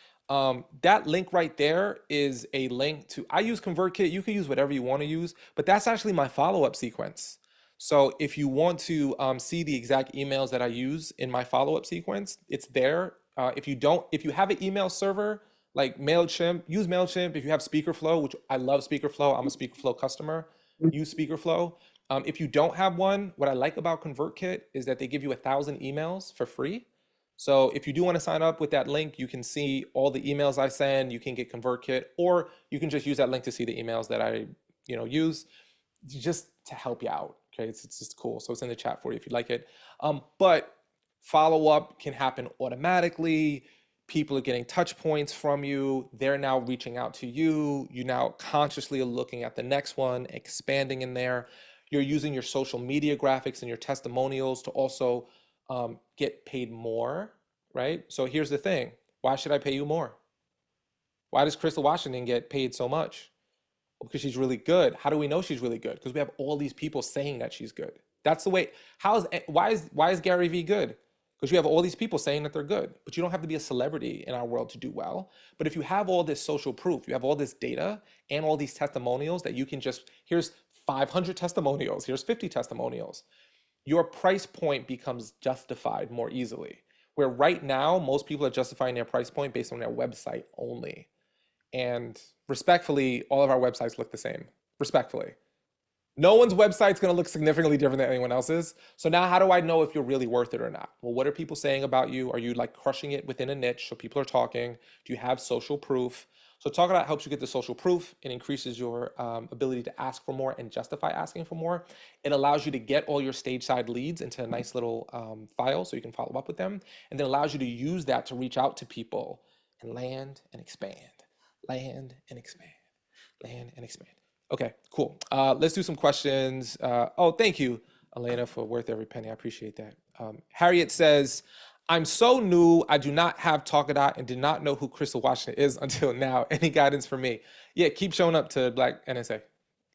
S2: That link right there is a link to, I use ConvertKit. You can use whatever you want to use, but that's actually my follow-up sequence. So if you want to see the exact emails that I use in my follow-up sequence, it's there. If you have an email server like MailChimp, use MailChimp. If you have SpeakerFlow, which I love SpeakerFlow, I'm a SpeakerFlow customer, use SpeakerFlow. If you don't have one, what I like about ConvertKit is that they give you 1,000 emails for free. So if you do want to sign up with that link, you can see all the emails I send, you can get ConvertKit, or you can just use that link to see the emails that I use just to help you out. Okay, it's just cool. So it's in the chat for you if you like it. But follow-up can happen automatically. People are getting touch points from you. They're now reaching out to you. You now consciously are looking at the next one, expanding in there. You're using your social media graphics and your testimonials to also get paid more, right? So here's the thing. Why should I pay you more? Why does Crystal Washington get paid so much? Well, because she's really good. How do we know she's really good? Because we have all these people saying that she's good. That's the way. Why is Gary Vee good? Because you have all these people saying that they're good. But you don't have to be a celebrity in our world to do well. But if you have all this social proof, you have all this data and all these testimonials that you can just, here's 500 testimonials, here's 50 testimonials. Your price point becomes justified more easily. Where right now, most people are justifying their price point based on their website only. And respectfully, all of our websites look the same. Respectfully. No one's website's going to look significantly different than anyone else's. So now how do I know if you're really worth it or not? Well, what are people saying about you? Are you like crushing it within a niche so people are talking? Do you have social proof? So Talkadat helps you get the social proof. It increases your ability to ask for more and justify asking for more. It allows you to get all your stage side leads into a nice little file so you can follow up with them. And then allows you to use that to reach out to people and land and expand, land and expand, land and expand. Okay, cool. Let's do some questions. Oh, thank you, Elena, for worth every penny. I appreciate that. Harriet says, I'm so new, I do not have Talkadat and did not know who Crystal Washington is until now. Any guidance for me? Yeah, keep showing up to Black NSA.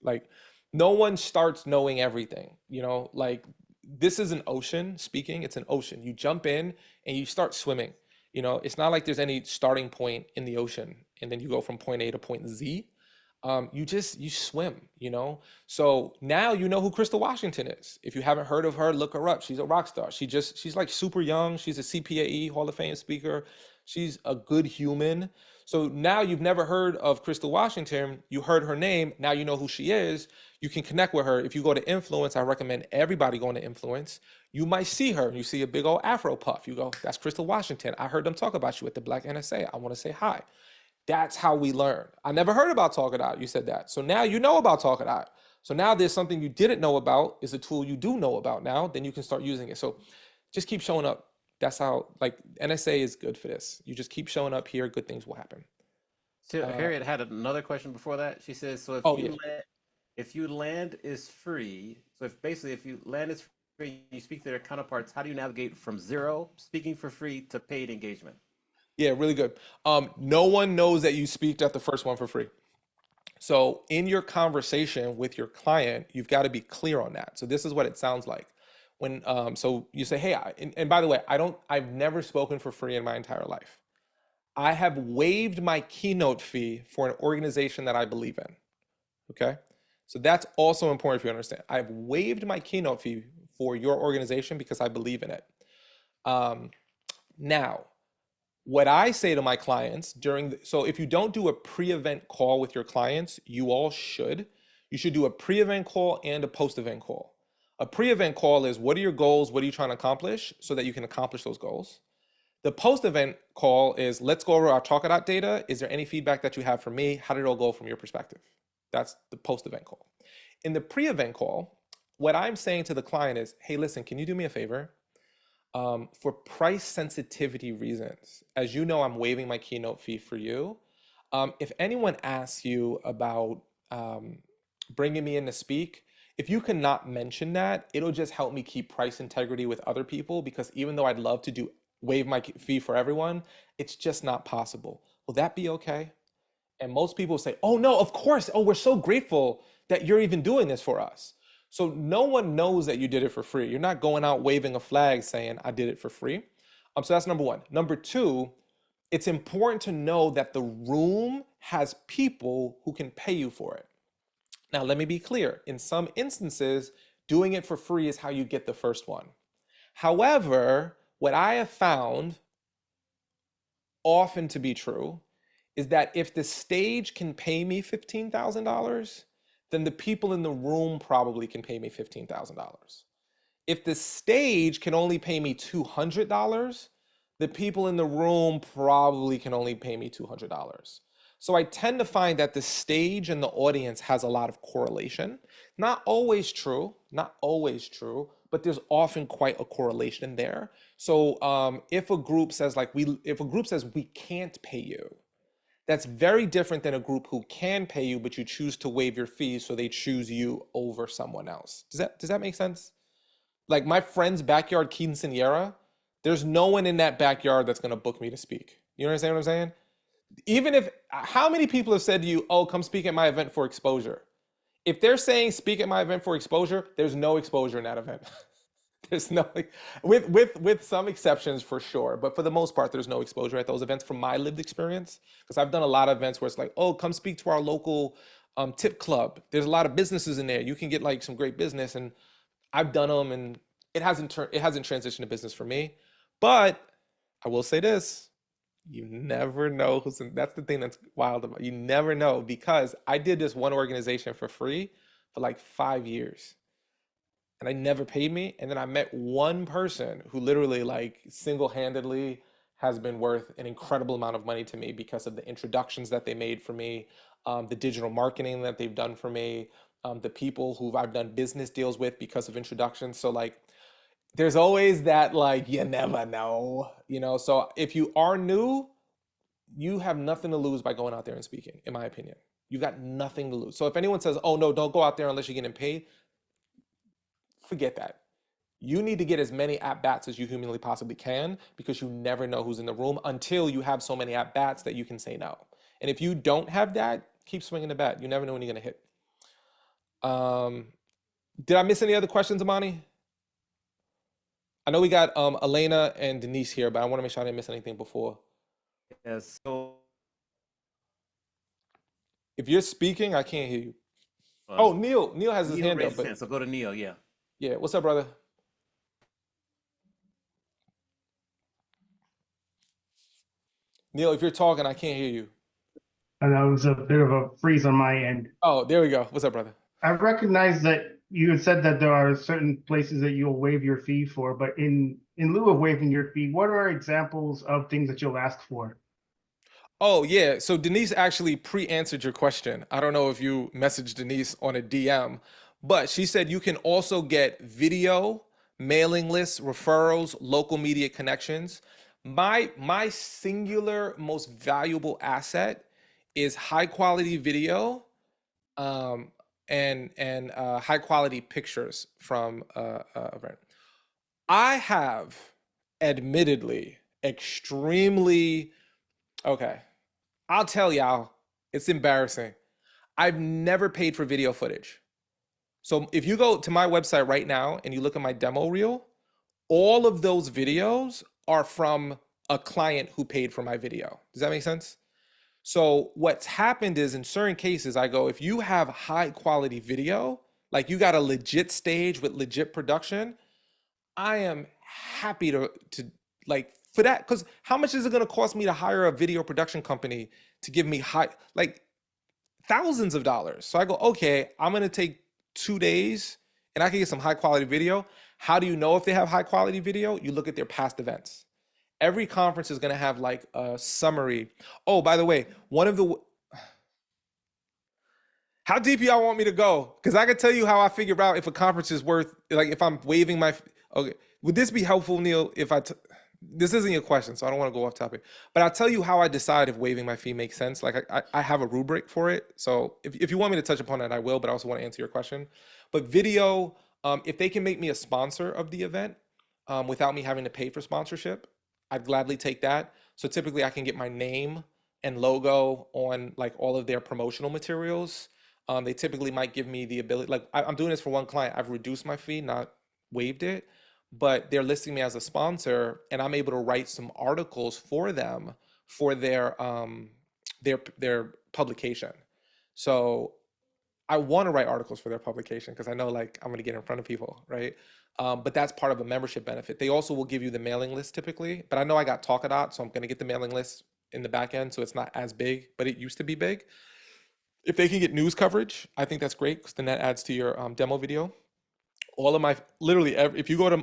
S2: Like, no one starts knowing everything, like this is an ocean speaking, it's an ocean. You jump in and you start swimming. It's not like there's any starting point in the ocean and then you go from point A to point Z. You swim, So now you know who Crystal Washington is. If you haven't heard of her, look her up. She's a rock star. She's like super young. She's a CPAE Hall of Fame speaker. She's a good human. So now you've never heard of Crystal Washington. You heard her name. Now you know who she is. You can connect with her. If you go to Influence, I recommend everybody going to Influence. You might see her and you see a big old Afro puff. You go, that's Crystal Washington. I heard them talk about you at the Black NSA. I want to say hi. That's how we learn. I never heard about Talkadat. You said that. So now you know about Talkadat. So now there's something you didn't know about is a tool you do know about now. Then you can start using it. So just keep showing up. That's how, like, NSA is good for this. You just keep showing up here. Good things will happen.
S1: So Harriet had another question before that. She says, so if you land is free, so if you land is free, you speak to their counterparts, how do you navigate from zero speaking for free to paid engagement?
S2: Yeah, really good. No one knows that you speak at the first one for free. So in your conversation with your client, you've got to be clear on that. So this is what it sounds like. When so you say, hey, and by the way, I've never spoken for free in my entire life. I have waived my keynote fee for an organization that I believe in. Okay. So that's also important for you to understand. I've waived my keynote fee for your organization because I believe in it. Now, what I say to my clients so if you don't do a pre-event call with your clients, you all should. You should do a pre-event call and a post-event call. A pre-event call is, what are your goals? What are you trying to accomplish so that you can accomplish those goals? The post-event call is, let's go over our talk it out data. Is there any feedback that you have for me? How did it all go from your perspective? That's the post-event call. In the pre-event call, what I'm saying to the client is, hey, listen, can you do me a favor? For price sensitivity reasons, as you know, I'm waiving my keynote fee for you. If anyone asks you about bringing me in to speak, if you cannot mention that, it'll just help me keep price integrity with other people, because even though I'd love to waive my fee for everyone, it's just not possible. Will that be okay? And most people say, oh no, of course. Oh, we're so grateful that you're even doing this for us. So no one knows that you did it for free. You're not going out waving a flag saying, I did it for free. So that's number one. Number two, it's important to know that the room has people who can pay you for it. Now, let me be clear. In some instances, doing it for free is how you get the first one. However, what I have found often to be true is that if the stage can pay me $15,000, then the people in the room probably can pay me $15,000. If the stage can only pay me $200, the people in the room probably can only pay me $200. So I tend to find that the stage and the audience has a lot of correlation. Not always true, but there's often quite a correlation there. So if a group says we can't pay you, that's very different than a group who can pay you, but you choose to waive your fees, so they choose you over someone else. Does that make sense? Like my friend's backyard quinceañera, there's no one in that backyard that's gonna book me to speak. You understand what I'm saying? Even if, how many people have said to you, oh, come speak at my event for exposure? If they're saying speak at my event for exposure, there's no exposure in that event. There's no, with some exceptions for sure, but for the most part, there's no exposure at those events from my lived experience. Because I've done a lot of events where it's like, oh, come speak to our local tip club. There's a lot of businesses in there. You can get like some great business, and I've done them, and it hasn't transitioned to business for me. But I will say this: you never know who's in. That's the thing that's wild about. You never know, because I did this one organization for free for like 5 years. And they never paid me. And then I met one person who literally like single-handedly has been worth an incredible amount of money to me because of the introductions that they made for me, the digital marketing that they've done for me, the people who I've done business deals with because of introductions. So like, there's always that, like, you never know, you know? So if you are new, you have nothing to lose by going out there and speaking, in my opinion. You've got nothing to lose. So if anyone says, oh no, don't go out there unless you're getting paid, forget that. You need to get as many at-bats as you humanly possibly can, because you never know who's in the room until you have so many at-bats that you can say no. And if you don't have that, keep swinging the bat. You never know when you're going to hit. Did I miss any other questions, Amani? I know we got Elena and Denise here, but I want to make sure I didn't miss anything before.
S1: Yes. So,
S2: If you're speaking, I can't hear you. Oh, Neil has his
S1: Neil
S2: hand up.
S1: raised his hand, so go to Neil. Yeah.
S2: Yeah, what's up, brother? Neil, if you're talking, I can't hear you.
S3: And that was a bit of a freeze on my end.
S2: Oh, there we go. What's up, brother?
S3: I recognize that you had said that there are certain places that you'll waive your fee for, but in lieu of waiving your fee, what are examples of things that you'll ask for?
S2: Oh, yeah. So Denise actually pre-answered your question. I don't know if you messaged Denise on a DM, but she said you can also get video, mailing lists, referrals, local media connections. My singular most valuable asset is high quality video, and high quality pictures from event. I have admittedly extremely, okay, I'll tell y'all, it's embarrassing. I've never paid for video footage. So if you go to my website right now and you look at my demo reel, all of those videos are from a client who paid for my video. Does that make sense? So what's happened is in certain cases, I go, if you have high quality video, like you got a legit stage with legit production, I am happy to like for that, because how much is it going to cost me to hire a video production company to give me like thousands of dollars? So I go, okay, I'm going to take 2 days and I can get some high quality video. How do you know if they have high quality video? You look at their past events. Every conference is going to have like a summary. Oh, by the way, how deep y'all want me to go? Because I can tell you how I figure out if a conference is worth, like if I'm waiving my, okay. Would this be helpful, Neil, if this isn't your question, so I don't want to go off topic, but I'll tell you how I decide if waiving my fee makes sense. Like I have a rubric for it. So if you want me to touch upon that, I will, but I also want to answer your question. But video, if they can make me a sponsor of the event without me having to pay for sponsorship, I'd gladly take that. So typically I can get my name and logo on like all of their promotional materials. They typically might give me the ability, like I'm doing this for one client. I've reduced my fee, not waived it, but they're listing me as a sponsor and I'm able to write some articles for them for their publication. So I want to write articles for their publication because I know like I'm going to get in front of people, right? But that's part of a membership benefit. They also will give you the mailing list typically, but I know I got Talkadot, so I'm going to get the mailing list in the back end, so it's not as big, but it used to be big. If they can get news coverage, I think that's great because then that adds to your demo video. All of my, literally, if you go to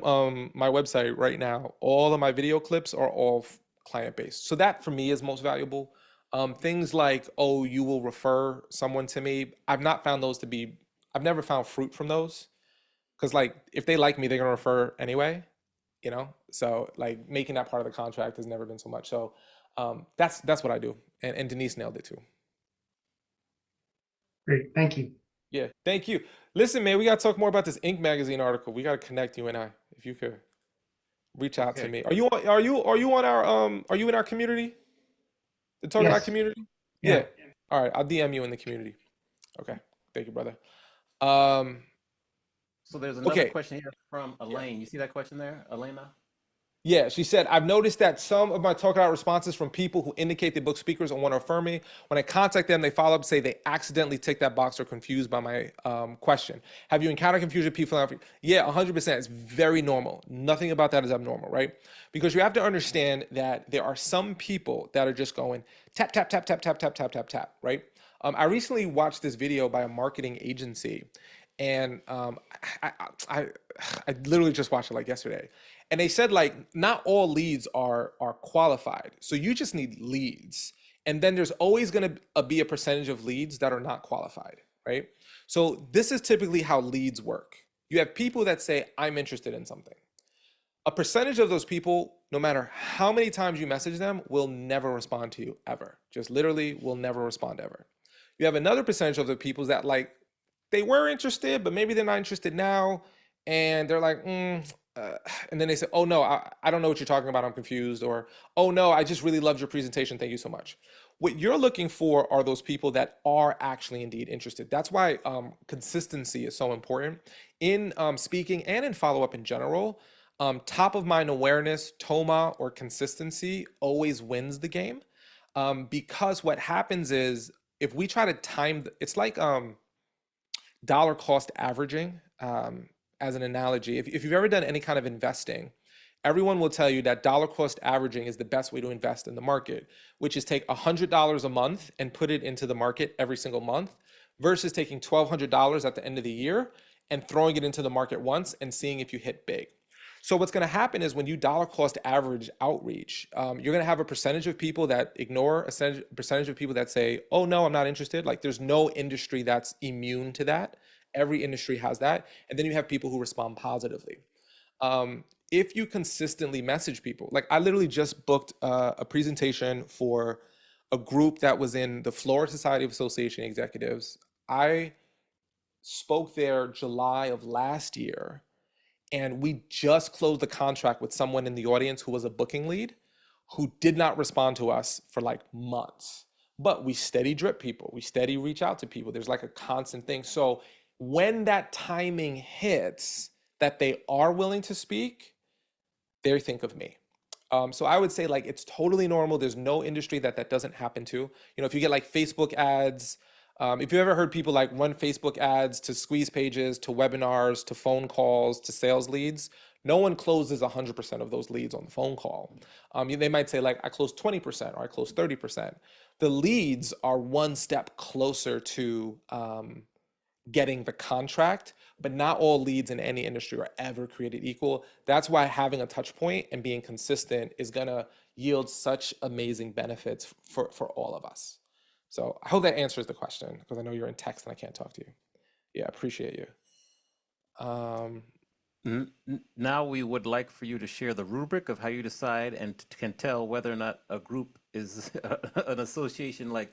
S2: my website right now, all of my video clips are all client-based. So that for me is most valuable. Things like, oh, you will refer someone to me. I've not found those to be, I've never found fruit from those. Because like, if they like me, they're gonna refer anyway, you know? So like making that part of the contract has never been so much. So that's what I do. And Denise nailed it too.
S3: Great, thank you.
S2: Yeah, thank you. Listen, man, we gotta talk more about this Inc. magazine article. We gotta connect, you and I. If you could reach out to me. Are you on our are you in our community? The Talk About
S3: Yes.
S2: community?
S3: Yeah.
S2: Yeah. All right, I'll DM you in the community. Okay. Thank you, brother.
S1: So there's another
S2: Okay.
S1: question here from Elaine. You see that question there, Elena?
S2: Yeah, she said, I've noticed that some of my talk out responses from people who indicate they book speakers or want to affirm me, when I contact them, they follow up, say they accidentally tick that box or confused by my question. Have you encountered confusion, people? Yeah, 100%. It's very normal. Nothing about that is abnormal, right? Because you have to understand that there are some people that are just going tap, tap, tap, tap, tap, tap, tap, tap, tap, right? I recently watched this video by a marketing agency, and I literally just watched it like yesterday. And they said like not all leads are qualified. So you just need leads. And then there's always going to be a percentage of leads that are not qualified, right? So this is typically how leads work. You have people that say, I'm interested in something. A percentage of those people, no matter how many times you message them, will never respond to you ever. Just literally will never respond ever. You have another percentage of the people that like, they were interested, but maybe they're not interested now. And they're like, and then they say, oh no, I don't know what you're talking about, I'm confused. Or, oh no, I just really loved your presentation, thank you so much. What you're looking for are those people that are actually indeed interested. That's why consistency is so important in speaking and in follow-up in general. Top of mind awareness, TOMA, or consistency always wins the game. Because what happens is if we try to time, it's like dollar cost averaging. As an analogy, if you've ever done any kind of investing, everyone will tell you that dollar cost averaging is the best way to invest in the market, which is take $100 a month and put it into the market every single month versus taking $1,200 at the end of the year and throwing it into the market once and seeing if you hit big. So what's going to happen is when you dollar cost average outreach, you're going to have a percentage of people that ignore, a percentage of people that say, oh no, I'm not interested. Like there's no industry that's immune to that. Every industry has that. And then you have people who respond positively. If you consistently message people, like I literally just booked a presentation for a group that was in the Florida Society of Association Executives. I spoke there July of last year, and we just closed the contract with someone in the audience who was a booking lead who did not respond to us for like months. But we steady drip people, we steady reach out to people. There's like a constant thing. So when that timing hits that they are willing to speak, they think of me. So I would say like it's totally normal. There's no industry that doesn't happen to. You know, if you get like Facebook ads, if you've ever heard people like run Facebook ads to squeeze pages, to webinars, to phone calls, to sales leads, no one closes 100% of those leads on the phone call. They might say like I closed 20% or I closed 30%. The leads are one step closer to getting the contract, but not all leads in any industry are ever created equal. That's why having a touch point and being consistent is gonna yield such amazing benefits for all of us. So I hope that answers the question, because I know you're in text and I can't talk to you. Yeah, appreciate you.
S1: Now we would like for you to share the rubric of how you decide and can tell whether or not a group is an association like,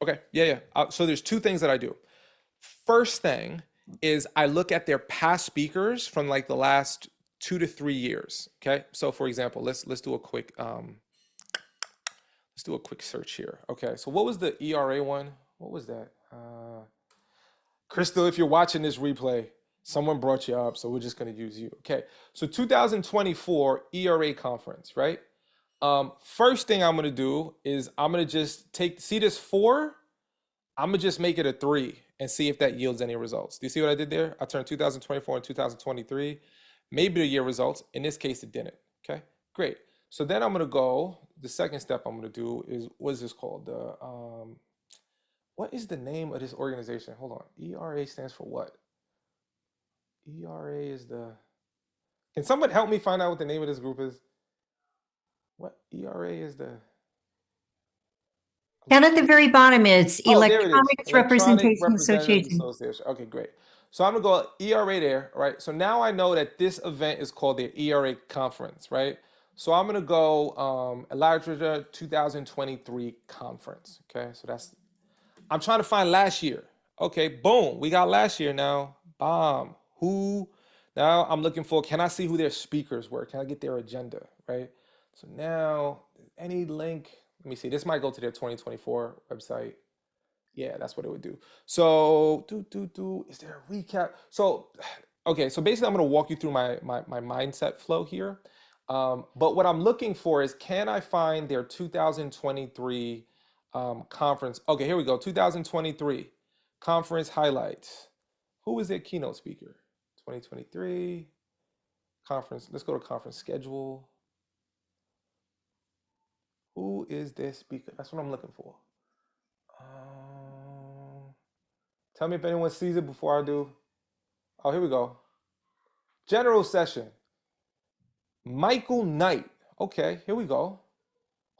S2: Okay, yeah. So there's two things that I do. First thing is I look at their past speakers from like the last 2 to 3 years. Okay, so for example, let's do a quick search here. Okay, so what was the ERA one? What was that? Crystal, if you're watching this replay, someone brought you up, so we're just going to use you. Okay, so 2024 ERA conference, right? First thing I'm going to do is I'm going to just see this 4. I'm going to just make it a 3 and see if that yields any results. Do you see what I did there? I turned 2024 and 2023. Maybe the year results. In this case, it didn't. Okay, great. So then I'm going to go, the second step I'm going to do is, what is this called? What is the name of this organization? Hold on. ERA stands for what? ERA is can someone help me find out what the name of this group is? What ERA is the?
S4: Down at the very bottom, it's
S2: Oh, there it is.
S4: Electronics
S2: Electronic
S4: Representation Association.
S2: Association. Okay, great. So I'm gonna go ERA there, right? So now I know that this event is called the ERA conference, right? So I'm gonna go Elijah 2023 conference. Okay, so I'm trying to find last year. Okay, boom, we got last year now. Bomb. Now I'm looking for, can I see who their speakers were? Can I get their agenda, right? So now, any link, let me see, this might go to their 2024 website. Yeah, that's what it would do. So, is there a recap? So, okay, so basically I'm gonna walk you through my mindset flow here. But what I'm looking for is, can I find their 2023 conference? Okay, here we go, 2023 conference highlights. Who was their keynote speaker? 2023 conference. Let's go to conference schedule. Who is their speaker? That's what I'm looking for. Tell me if anyone sees it before I do. Oh, here we go. General session. Michael Knight. Okay, here we go.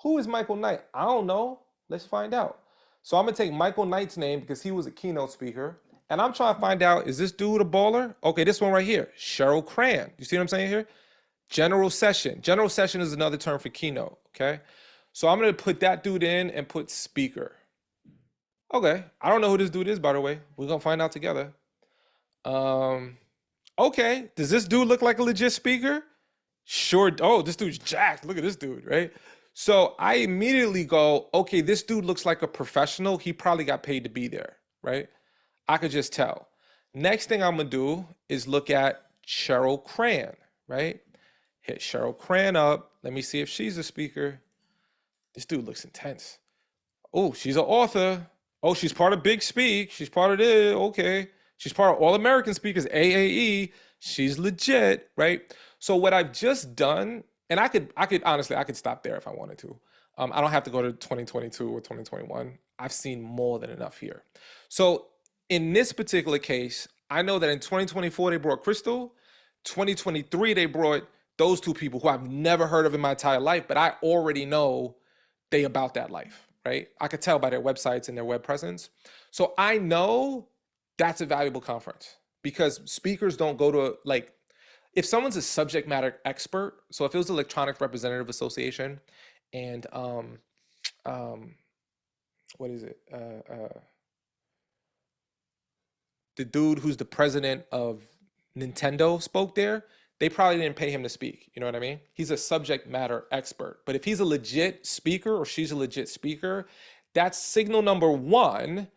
S2: Who is Michael Knight? I don't know. Let's find out. So I'm gonna take Michael Knight's name because he was a keynote speaker. And I'm trying to find out, is this dude a baller? Okay, this one right here, Cheryl Cran. You see what I'm saying here? General session. General session is another term for keynote, okay? So I'm gonna put that dude in and put speaker. Okay, I don't know who this dude is, by the way. We're gonna find out together. Okay, does this dude look like a legit speaker? Sure, oh, this dude's jacked. Look at this dude, right? So I immediately go, okay, this dude looks like a professional. He probably got paid to be there, right? I could just tell. Next thing I'm gonna do is look at Cheryl Cran, right? Hit Cheryl Cran up. Let me see if she's a speaker. This dude looks intense. Oh, she's an author. Oh, she's part of Big Speak. She's part of this. Okay. She's part of All American Speakers, AAE. She's legit, right? So what I've just done, and I could honestly, I could stop there if I wanted to. I don't have to go to 2022 or 2021. I've seen more than enough here. So in this particular case, I know that in 2024, they brought Crystal. 2023, they brought those two people who I've never heard of in my entire life, but I already know they about that life, right? I could tell by their websites and their web presence. So I know that's a valuable conference because speakers don't go to, like, if someone's a subject matter expert, so if it was Electronic Representative Association and what is it? The dude who's the president of Nintendo spoke there, they probably didn't pay him to speak. You know what I mean? He's a subject matter expert. But if he's a legit speaker or she's a legit speaker, that's signal number one,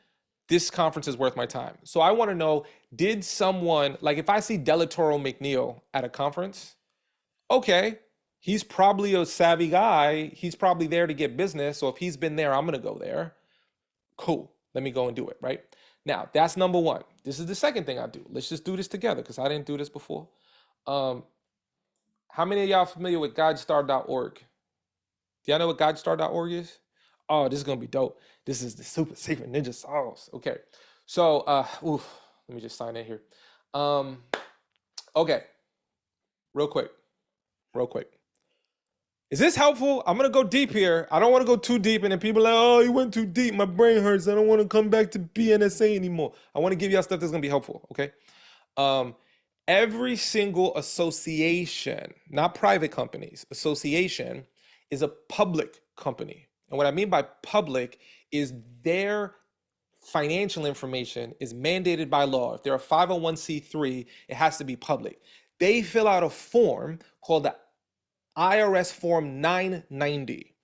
S2: this conference is worth my time. So I want to know, did someone, like if I see Delatoro McNeil at a conference, okay, He's probably a savvy guy. He's probably there to get business. So if he's been there, I'm going to go there. Cool. Let me go and do it, right? Now, that's number one. This is the second thing I do. Let's just do this together because I didn't do this before. How many of y'all familiar with guidestar.org? Do y'all know what guidestar.org is? Oh, this is going to be dope. This is the super secret ninja sauce. Okay. So, let me just sign in here. Okay. Real quick. Is this helpful? I'm going to go deep here. I don't want to go too deep. And then people are like, oh, you went too deep. My brain hurts. I don't want to come back to BNSA anymore. I want to give y'all stuff that's going to be helpful. Okay. Every single association, not private companies, association is a public company. And what I mean by public is their financial information is mandated by law. If they're a 501c3, it has to be public. They fill out a form called the IRS Form 990.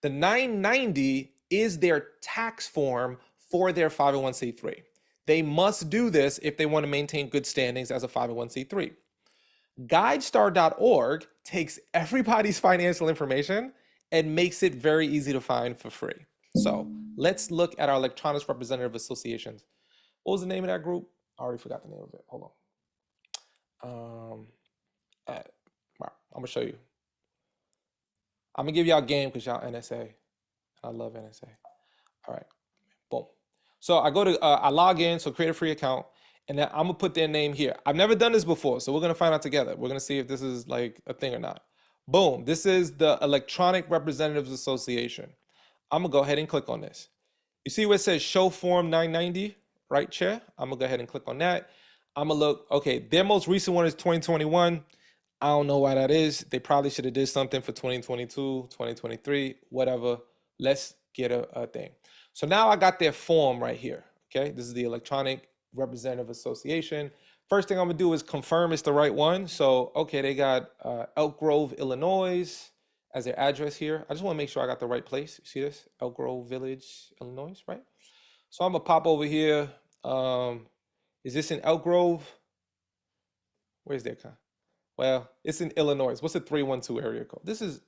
S2: The 990 is their tax form for their 501c3. They must do this if they want to maintain good standings as a 501c3. GuideStar.org takes everybody's financial information and makes it very easy to find for free. So let's look at our electronics representative associations. What was the name of that group? I already forgot the name of it. Hold on. I'm gonna show you. I'm gonna give y'all a game because y'all NSA. I love NSA. All right, boom. So I go to, I log in, so create a free account, and then I'm gonna put their name here. I've never done this before, so we're gonna find out together. We're gonna see if this is like a thing or not. Boom, this is the Electronic Representatives Association. I'm gonna go ahead and click on this. You see where it says show form 990, right, Chair? I'm gonna go ahead and click on that. I'm gonna look, okay, their most recent one is 2021. I don't know why that is. They probably should have did something for 2022, 2023, whatever. Let's get a thing. So now I got their form right here, okay? This is the Electronic Representative Association. First thing I'm gonna do is confirm it's the right one. So, okay, they got Elk Grove, Illinois as their address here. I just wanna make sure I got the right place. You see this? Elk Grove Village, Illinois, right? So I'm gonna pop over here. Is this in Elk Grove? Where's their con? Well, it's in Illinois. What's the 312 area code? This is,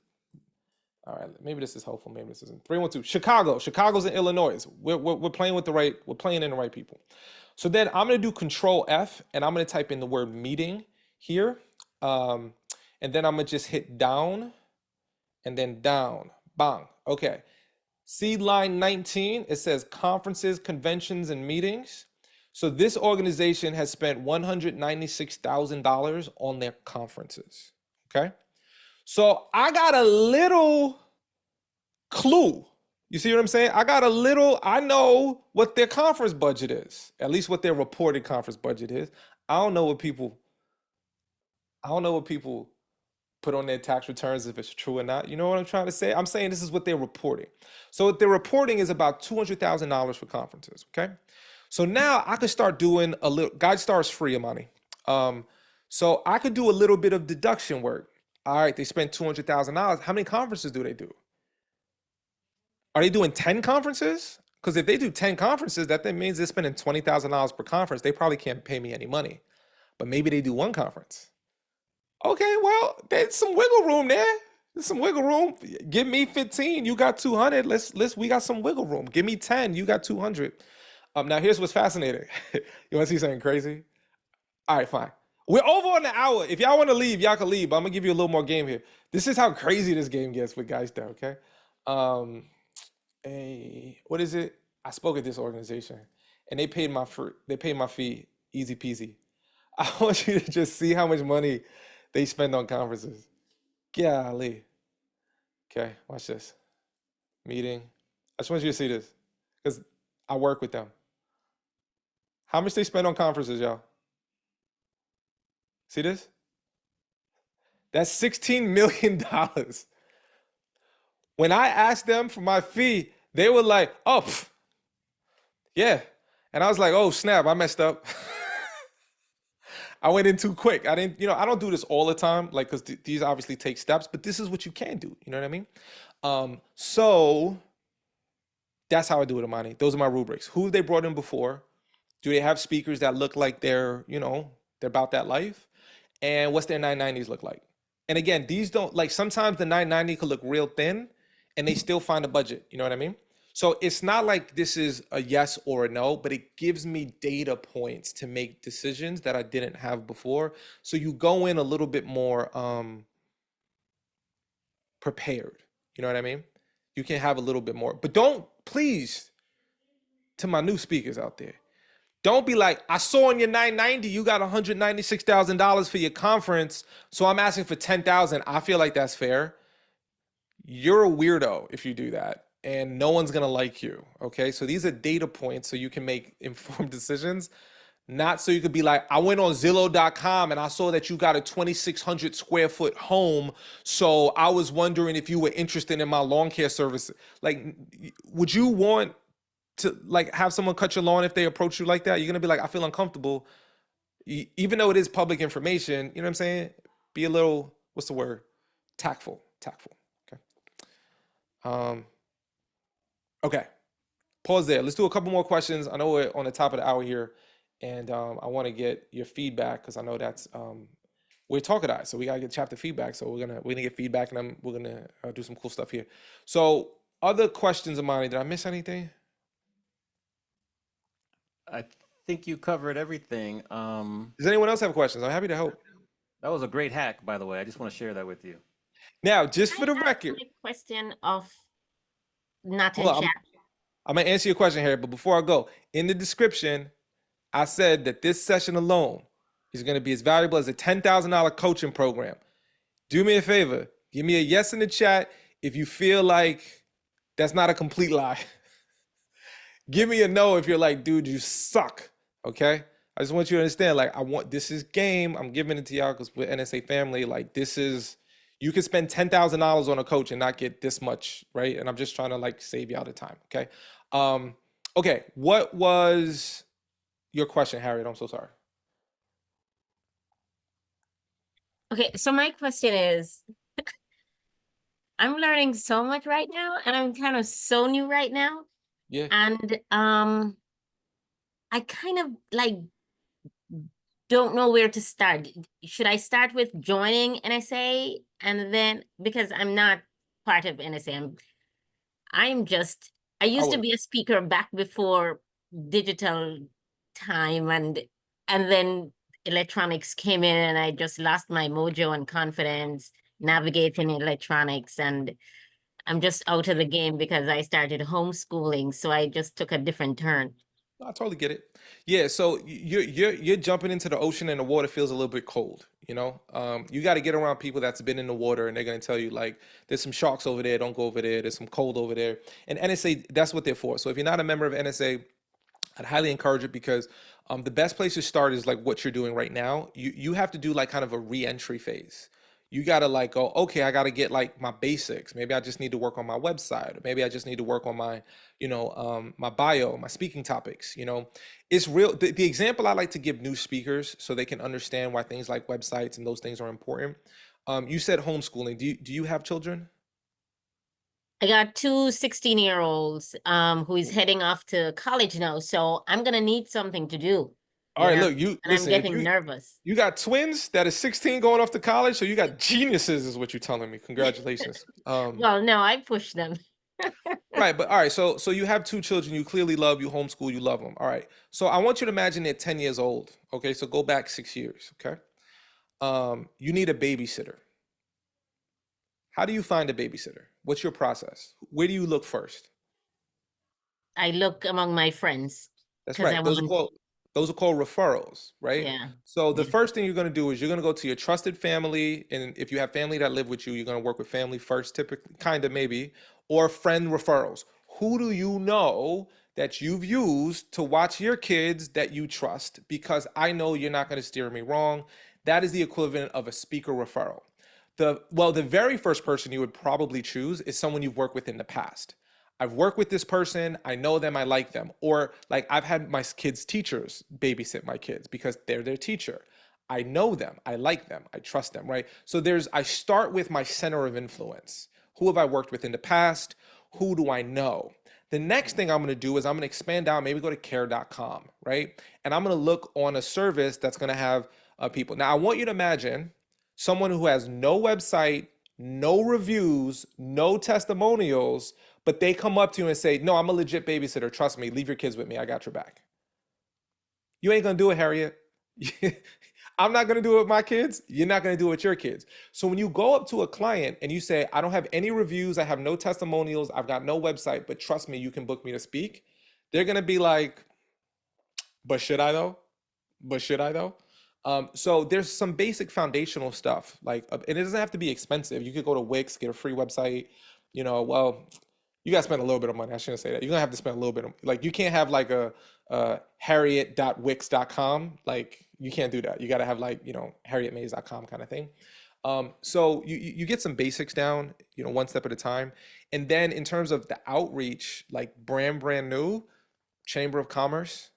S2: all right, maybe this is helpful. Maybe this isn't. 312, Chicago. Chicago's in Illinois. We're playing with the right, we're playing in the right people. So then I'm gonna do Control F and I'm gonna type in the word meeting here. And then I'm gonna just hit down and then down, bang, okay. See line 19, it says conferences, conventions, and meetings. So this organization has spent $196,000 on their conferences, okay? So I got a little clue. You see what I'm saying? I know what their conference budget is, at least what their reported conference budget is. I don't know what people put on their tax returns, if it's true or not. You know what I'm trying to say? I'm saying this is what they're reporting. So what they're reporting is about $200,000 for conferences, okay? So now I could start doing a little, GuideStar is free, Amani. So I could do a little bit of deduction work. All right, they spent $200,000. How many conferences do they do? Are they doing 10 conferences? Because if they do 10 conferences, that then means they're spending $20,000 per conference. They probably can't pay me any money, but maybe they do one conference. Okay, well, there's some wiggle room there. There's some wiggle room. Give me 15, you got 200. We got some wiggle room. Give me 10, you got 200. Now here's what's fascinating. You want to see something crazy? All right, fine. We're over on the hour. If y'all want to leave, y'all can leave. But I'm gonna give you a little more game here. This is how crazy this game gets with guys there. Okay. What is it? I spoke at this organization, and they paid my fee, easy peasy. I want you to just see how much money they spend on conferences. Golly. Okay, watch this. Meeting. I just want you to see this because I work with them. How much they spend on conferences, y'all? See this? That's $16 million. When I asked them for my fee, they were like, oh, yeah. And I was like, oh, snap, I messed up. I went in too quick. I didn't, I don't do this all the time, like, because these obviously take steps, but this is what you can do. You know what I mean? So that's how I do it, Amani. Those are my rubrics. Who have they brought in before? Do they have speakers that look like they're about that life? And what's their 990s look like? And again, these don't like sometimes the 990 could look real thin and they still find a budget. You know what I mean? So it's not like this is a yes or a no, but it gives me data points to make decisions that I didn't have before. So you go in a little bit more prepared. You know what I mean? You can have a little bit more, but don't, please, to my new speakers out there, don't be like, I saw on your 990 you got $196,000 for your conference, so I'm asking for 10,000. I feel like that's fair. You're a weirdo if you do that, and no one's gonna like you. Okay, so these are data points so you can make informed decisions, not so you could be like, I went on Zillow.com and I saw that you got a 2,600 square foot home, so I was wondering if you were interested in my lawn care service. Like, would you want to like have someone cut your lawn if they approach you like that? You're gonna be like, I feel uncomfortable, even though it is public information. You know what I'm saying? Be a little, what's the word? Tactful. Okay. Okay. Pause there. Let's do a couple more questions. I know we're on the top of the hour here, and I want to get your feedback because I know that's we're talking about it, so we gotta get chapter feedback. So we're gonna get feedback, and we're gonna do some cool stuff here. So other questions, Amani? Did I miss anything?
S1: I think you covered everything.
S2: Does anyone else have questions? I'm happy to help.
S1: That was a great hack, by the way. I just want to share that with you.
S2: Now, just for the
S5: I ask
S2: record,
S5: my question of not in
S2: hold on,
S5: chat.
S2: I'm gonna answer your question here, but before I go, in the description, I said that this session alone is gonna be as valuable as a $10,000 coaching program. Do me a favor, give me a yes in the chat if you feel like that's not a complete lie. Give me a no if you're like, dude, you suck. Okay. I just want you to understand, like, this is game. I'm giving it to y'all because we're NSA family. Like, this is, you could spend $10,000 on a coach and not get this much, right? And I'm just trying to like save y'all the time. Okay. Okay. What was your question, Harriet? I'm so sorry.
S5: Okay, so my question is, I'm learning so much right now, and I'm kind of so new right now.
S2: Yeah.
S5: And I kind of like don't know where to start. Should I start with joining NSA and then, because I'm not part of NSA, I used to be a speaker back before digital time, and then electronics came in, and I just lost my mojo and confidence navigating electronics, and I'm just out of the game because I started homeschooling, so I just took a different turn.
S2: I totally get it. Yeah, so you're jumping into the ocean and the water feels a little bit cold, you know? You got to get around people that's been in the water and they're going to tell you like there's some sharks over there, don't go over there. There's some cold over there. And NSA, that's what they're for. So if you're not a member of NSA, I'd highly encourage it because the best place to start is like what you're doing right now. You have to do like kind of a re-entry phase. You got to like go, okay, I got to get like my basics. Maybe I just need to work on my website. Or maybe I just need to work on my, my bio, my speaking topics. It's real. The example I like to give new speakers so they can understand why things like websites and those things are important. You said homeschooling. Do you have children?
S5: I got two 16-year-olds who is heading off to college now, so I'm gonna need something to do.
S2: All right,
S5: know?
S2: look, you
S5: And
S2: listen.
S5: I'm getting nervous.
S2: You got twins that are 16 going off to college, so you got geniuses, is what you're telling me. Congratulations.
S5: Well, no, I push them.
S2: Right, but all right, so you have two children you clearly love, you homeschool, you love them. All right, so I want you to imagine they're 10 years old. Okay, so go back 6 years. Okay, you need a babysitter. How do you find a babysitter? What's your process? Where do you look first?
S5: I look among my friends.
S2: That's
S5: 'cause I
S2: right.
S5: want-
S2: Those are called referrals, right?
S5: Yeah.
S2: So the
S5: Yeah.
S2: first thing you're going to do is you're going to go to your trusted family, and if you have family that live with you, you're going to work with family first, typically, kind of maybe, or friend referrals. Who do you know that you've used to watch your kids that you trust? Because I know you're not going to steer me wrong. That is the equivalent of a speaker referral. The very first person you would probably choose is someone you've worked with in the past. I've worked with this person, I know them, I like them. Or like I've had my kids' teachers babysit my kids because they're their teacher. I know them, I like them, I trust them, right? So I start with my center of influence. Who have I worked with in the past? Who do I know? The next thing I'm gonna do is I'm gonna expand out, maybe go to care.com, right? And I'm gonna look on a service that's gonna have people. Now I want you to imagine Someone who has no website, no reviews, no testimonials, but they come up to you and say, no, I'm a legit babysitter. Trust me, leave your kids with me. I got your back. You ain't gonna do it, Harriet. I'm not gonna do it with my kids. You're not gonna do it with your kids. So when you go up to a client and you say, I don't have any reviews, I have no testimonials, I've got no website, but trust me, you can book me to speak, they're gonna be like, but should I though? But should I though? So there's some basic foundational stuff, like, and it doesn't have to be expensive. You could go to Wix, get a free website. Well, you gotta spend a little bit of money. I shouldn't say that. You're gonna have to spend a little bit of, like, you can't have like a harriet.wix.com. Like, you can't do that. You gotta have like, harrietmays.com kind of thing. So you get some basics down, one step at a time. And then in terms of the outreach, like brand new, Chamber of Commerce,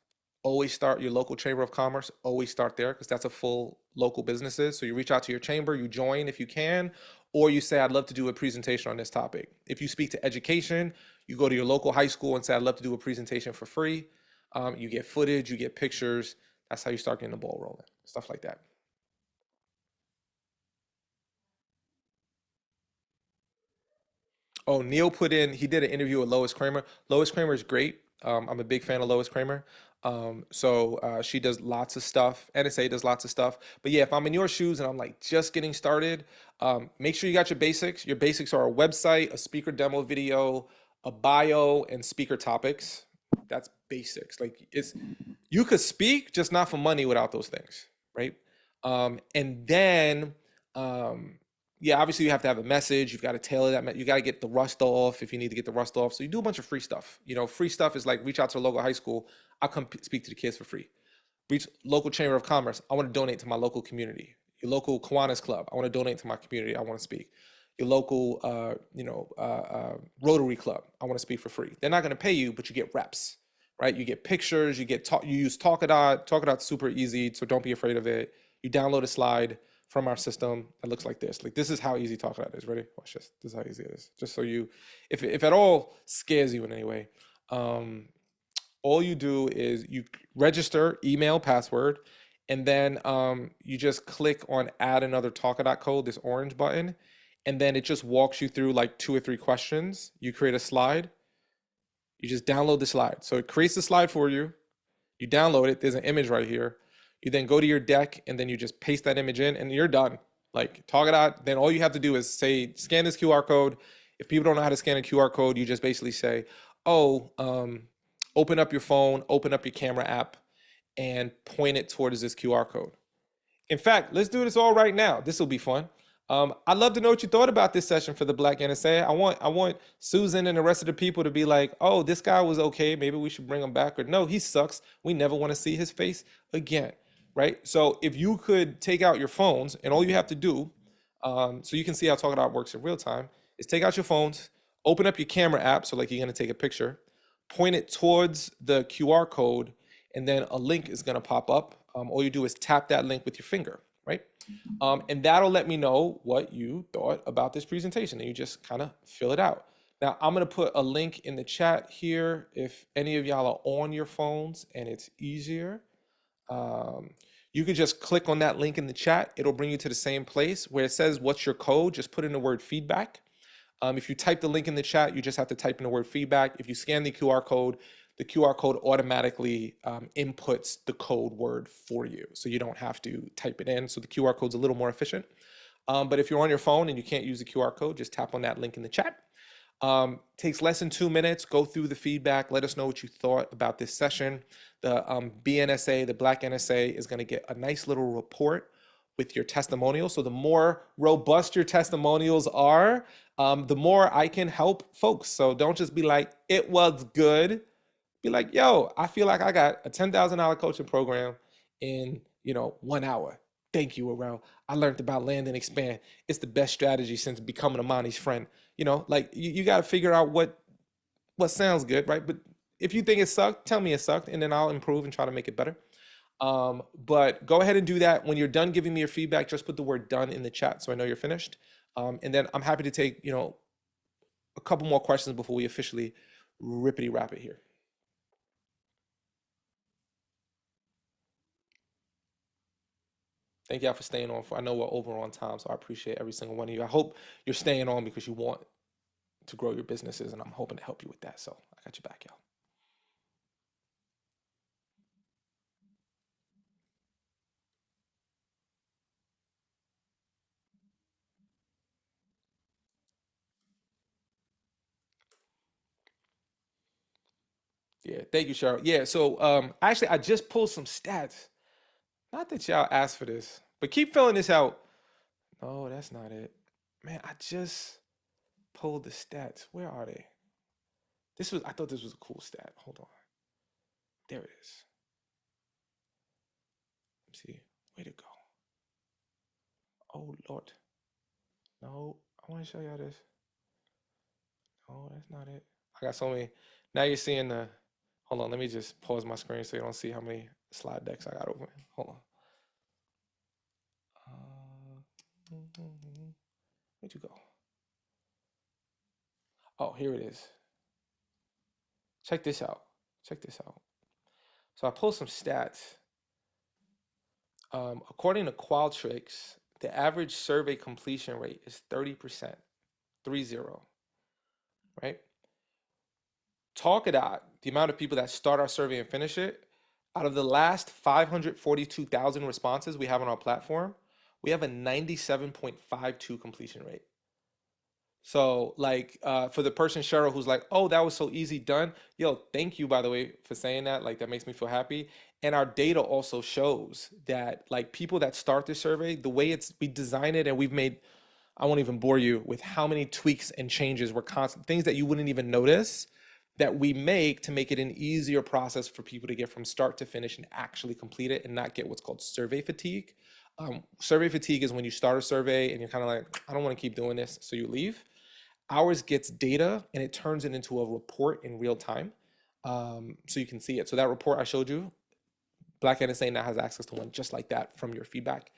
S2: always start your local Chamber of Commerce, always start there, because that's a full local businesses. So you reach out to your chamber, you join if you can, or you say, I'd love to do a presentation on this topic. If you speak to education, you go to your local high school and say, I'd love to do a presentation for free. You get footage, you get pictures. That's how you start getting the ball rolling, stuff like that. Oh, Neil put in, he did an interview with Lois Kramer. Lois Kramer is great. I'm a big fan of Lois Kramer. So she does lots of stuff. NSA does lots of stuff. But yeah, if I'm in your shoes and I'm like just getting started, make sure you got your basics. Your basics are a website, a speaker demo video, a bio, and speaker topics. That's basics. Like, you could speak, just not for money without those things, right? And then yeah, obviously you have to have a message. You've got to tailor that. You got to get the rust off if you need to get the rust off. So you do a bunch of free stuff. Free stuff is like, reach out to a local high school. I'll come speak to the kids for free. Reach local Chamber of Commerce. I want to donate to my local community. Your local Kiwanis Club. I want to donate to my community. I want to speak. Your local, Rotary Club. I want to speak for free. They're not going to pay you, but you get reps, right? You get pictures. You use Talkadot. Talkadot's super easy, so don't be afraid of it. You download a slide from our system that looks like this. Like, this is how easy Talkadot is. Ready? Watch this. This is how easy it is. Just so you, if at all scares you in any way, all you do is you register, email, password, and then you just click on add another Talkadot code, this orange button, and then it just walks you through like 2 or 3 questions. You create a slide. You just download the slide. So it creates the slide for you. You download it. There's an image right here. You then go to your deck and then you just paste that image in and you're done. Like, Talkadot, then all you have to do is say, scan this QR code. If people don't know how to scan a QR code, you just basically say, open up your phone, open up your camera app, and point it towards this QR code. In fact, let's do this all right now. This will be fun. I'd love to know what you thought about this session for the Black NSA. I want Susan and the rest of the people to be like, oh, this guy was okay. Maybe we should bring him back. Or no, he sucks. We never want to see his face again. Right? So if you could take out your phones, and all you have to do, so you can see how Talkadot works in real time, is take out your phones, open up your camera app, so like you're going to take a picture, point it towards the QR code, and then a link is going to pop up. All you do is tap that link with your finger, right? And that'll let me know what you thought about this presentation, and you just kind of fill it out. Now, I'm going to put a link in the chat here if any of y'all are on your phones and it's easier. You could just click on that link in the chat. It'll bring you to the same place where it says, what's your code? Just put in the word feedback. If you type the link in the chat, you just have to type in the word feedback. If you scan the QR code automatically inputs the code word for you. So you don't have to type it in. So the QR code's a little more efficient. But if you're on your phone and you can't use the QR code, just tap on that link in the chat. Takes less than 2 minutes. Go through the feedback. Let us know what you thought about this session. The BNSA, the Black NSA, is going to get a nice little report with your testimonials. So the more robust your testimonials are, the more I can help folks. So don't just be like, it was good. Be like, yo, I feel like I got a $10,000 coaching program in 1 hour. Thank you, Arel. I learned about land and expand. It's the best strategy since becoming Amani's friend. Like, you got to figure out what sounds good, right? But if you think it sucked, tell me it sucked, and then I'll improve and try to make it better. But go ahead and do that. When you're done giving me your feedback, just put the word done in the chat so I know you're finished. And then I'm happy to take, a couple more questions before we officially rippity wrap it here. Thank y'all for staying on. I know we're over on time, so I appreciate every single one of you. I hope you're staying on because you want to grow your businesses, and I'm hoping to help you with that. So I got your back, y'all. Yeah, thank you, Cheryl. Yeah, so actually I just pulled some stats. Not that y'all asked for this, but keep filling this out. No, that's not it. Man, I just pulled the stats. Where are they? I thought this was a cool stat. Hold on. There it is. Let's see. Way to go. Oh Lord. No, I want to show y'all this. No, that's not it. I got so many. Now you're seeing the. Hold on, let me just pause my screen so you don't see how many slide decks I got open. Hold on. Where'd you go? Oh, here it is. Check this out. Check this out. So I pulled some stats. According to Qualtrics, the average survey completion rate is 30%, 30, right? Talkadot, the amount of people that start our survey and finish it, out of the last 542,000 responses we have on our platform, we have a 97.52 completion rate. So like for the person, Cheryl, who's like, oh, that was so easy done. Yo, thank you, by the way, for saying that. Like, that makes me feel happy. And our data also shows that like people that start the survey, the way we design it, and we've made, I won't even bore you with how many tweaks and changes we're constant, things that you wouldn't even notice that we make to make it an easier process for people to get from start to finish and actually complete it and not get what's called survey fatigue. Survey fatigue is when you start a survey and you're kind of like, I don't want to keep doing this, so you leave. Ours gets data and it turns it into a report in real time. So you can see it. So that report I showed you, Black NSA now has access to one just like that from your feedback.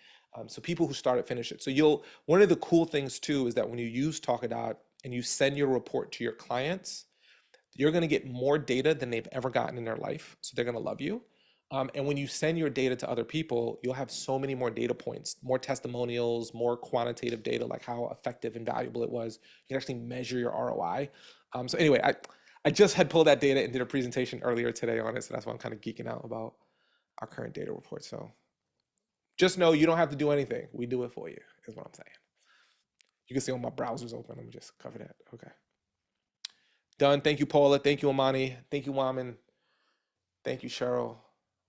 S2: So people who start it, finish it. So one of the cool things too is that when you use Talkadot and you send your report to your clients, you're gonna get more data than they've ever gotten in their life. So they're gonna love you. And when you send your data to other people, you'll have so many more data points, more testimonials, more quantitative data, like how effective and valuable it was. You can actually measure your ROI. So anyway, I just had pulled that data and did a presentation earlier today on it. So that's why I'm kind of geeking out about our current data report. So just know you don't have to do anything. We do it for you, is what I'm saying. You can see all my browsers open. Let me just cover that. Okay. Done. Thank you, Paula. Thank you, Amani. Thank you, Waman. Thank you, Cheryl.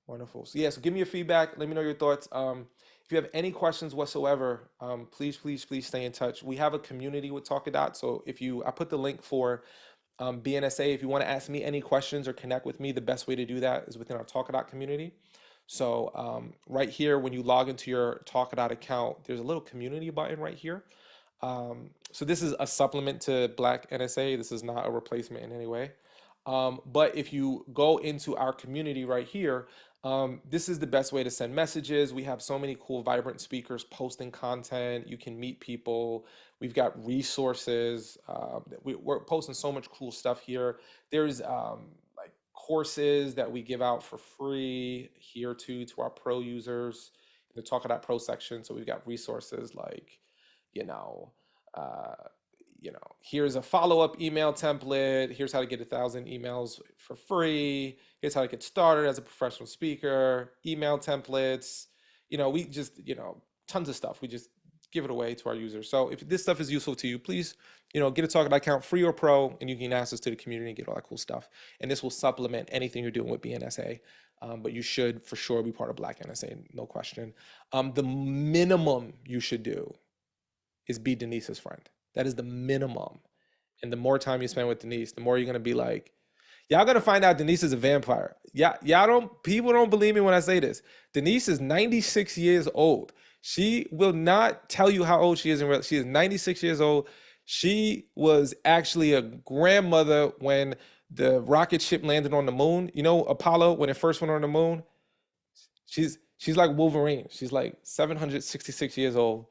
S2: Wonderful. So yeah, so give me your feedback. Let me know your thoughts. If you have any questions whatsoever, please stay in touch. We have a community with Talkadot. So I put the link for BNSA. If you want to ask me any questions or connect with me, the best way to do that is within our Talkadot community. So right here, when you log into your Talkadot account, there's a little community button right here. So this is a supplement to Black NSA. This is not a replacement in any way. But if you go into our community right here, this is the best way to send messages. We have so many cool, vibrant speakers posting content. You can meet people. We've got resources. We're posting so much cool stuff here. There's like courses that we give out for free here too to our pro users in the Talkadot Pro section. So we've got resources like, here's a follow-up email template. Here's how to get 1,000 emails for free. Here's how to get started as a professional speaker, email templates. We just, tons of stuff. We just give it away to our users. So if this stuff is useful to you, please, get a Talkadot account, free or pro, and you can access to the community and get all that cool stuff. And this will supplement anything you're doing with BNSA. But you should for sure be part of Black NSA, no question. The minimum you should do is be Denise's friend. That is the minimum. And the more time you spend with Denise, the more you're gonna be like, y'all gonna find out Denise is a vampire. People don't believe me when I say this. Denise is 96 years old. She will not tell you how old she is in real. She is 96 years old. She was actually a grandmother when the rocket ship landed on the moon. Apollo, when it first went on the moon. She's like Wolverine. She's like 766 years old.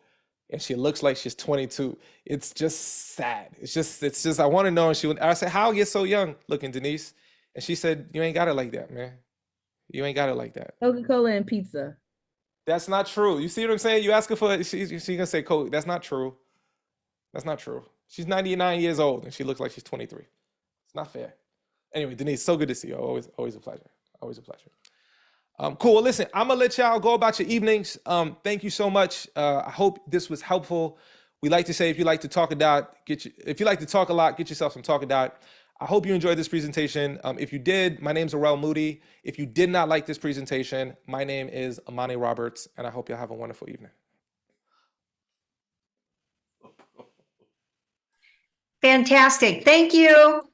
S2: And she looks like she's 22. It's just sad. It's just, I want to know. And I said, how get so young looking, Denise? And she said, you ain't got it like that, man. You ain't got it like that.
S6: Coca-Cola and pizza.
S2: That's not true. You see what I'm saying? You ask her for, she's gonna say Coke. That's not true. That's not true. She's 99 years old and she looks like she's 23. It's not fair. Anyway, Denise, so good to see you. Always a pleasure. Always a pleasure. Cool. Well, listen, I'm gonna let y'all go about your evenings. Thank you so much. I hope this was helpful. We like to say, if you like to talk if you like to talk a lot, get yourself some talk about. I hope you enjoyed this presentation. If you did, my name's Arel Moodie. If you did not like this presentation, my name is Amani Roberts, and I hope you'll have a wonderful evening.
S4: Fantastic. Thank you.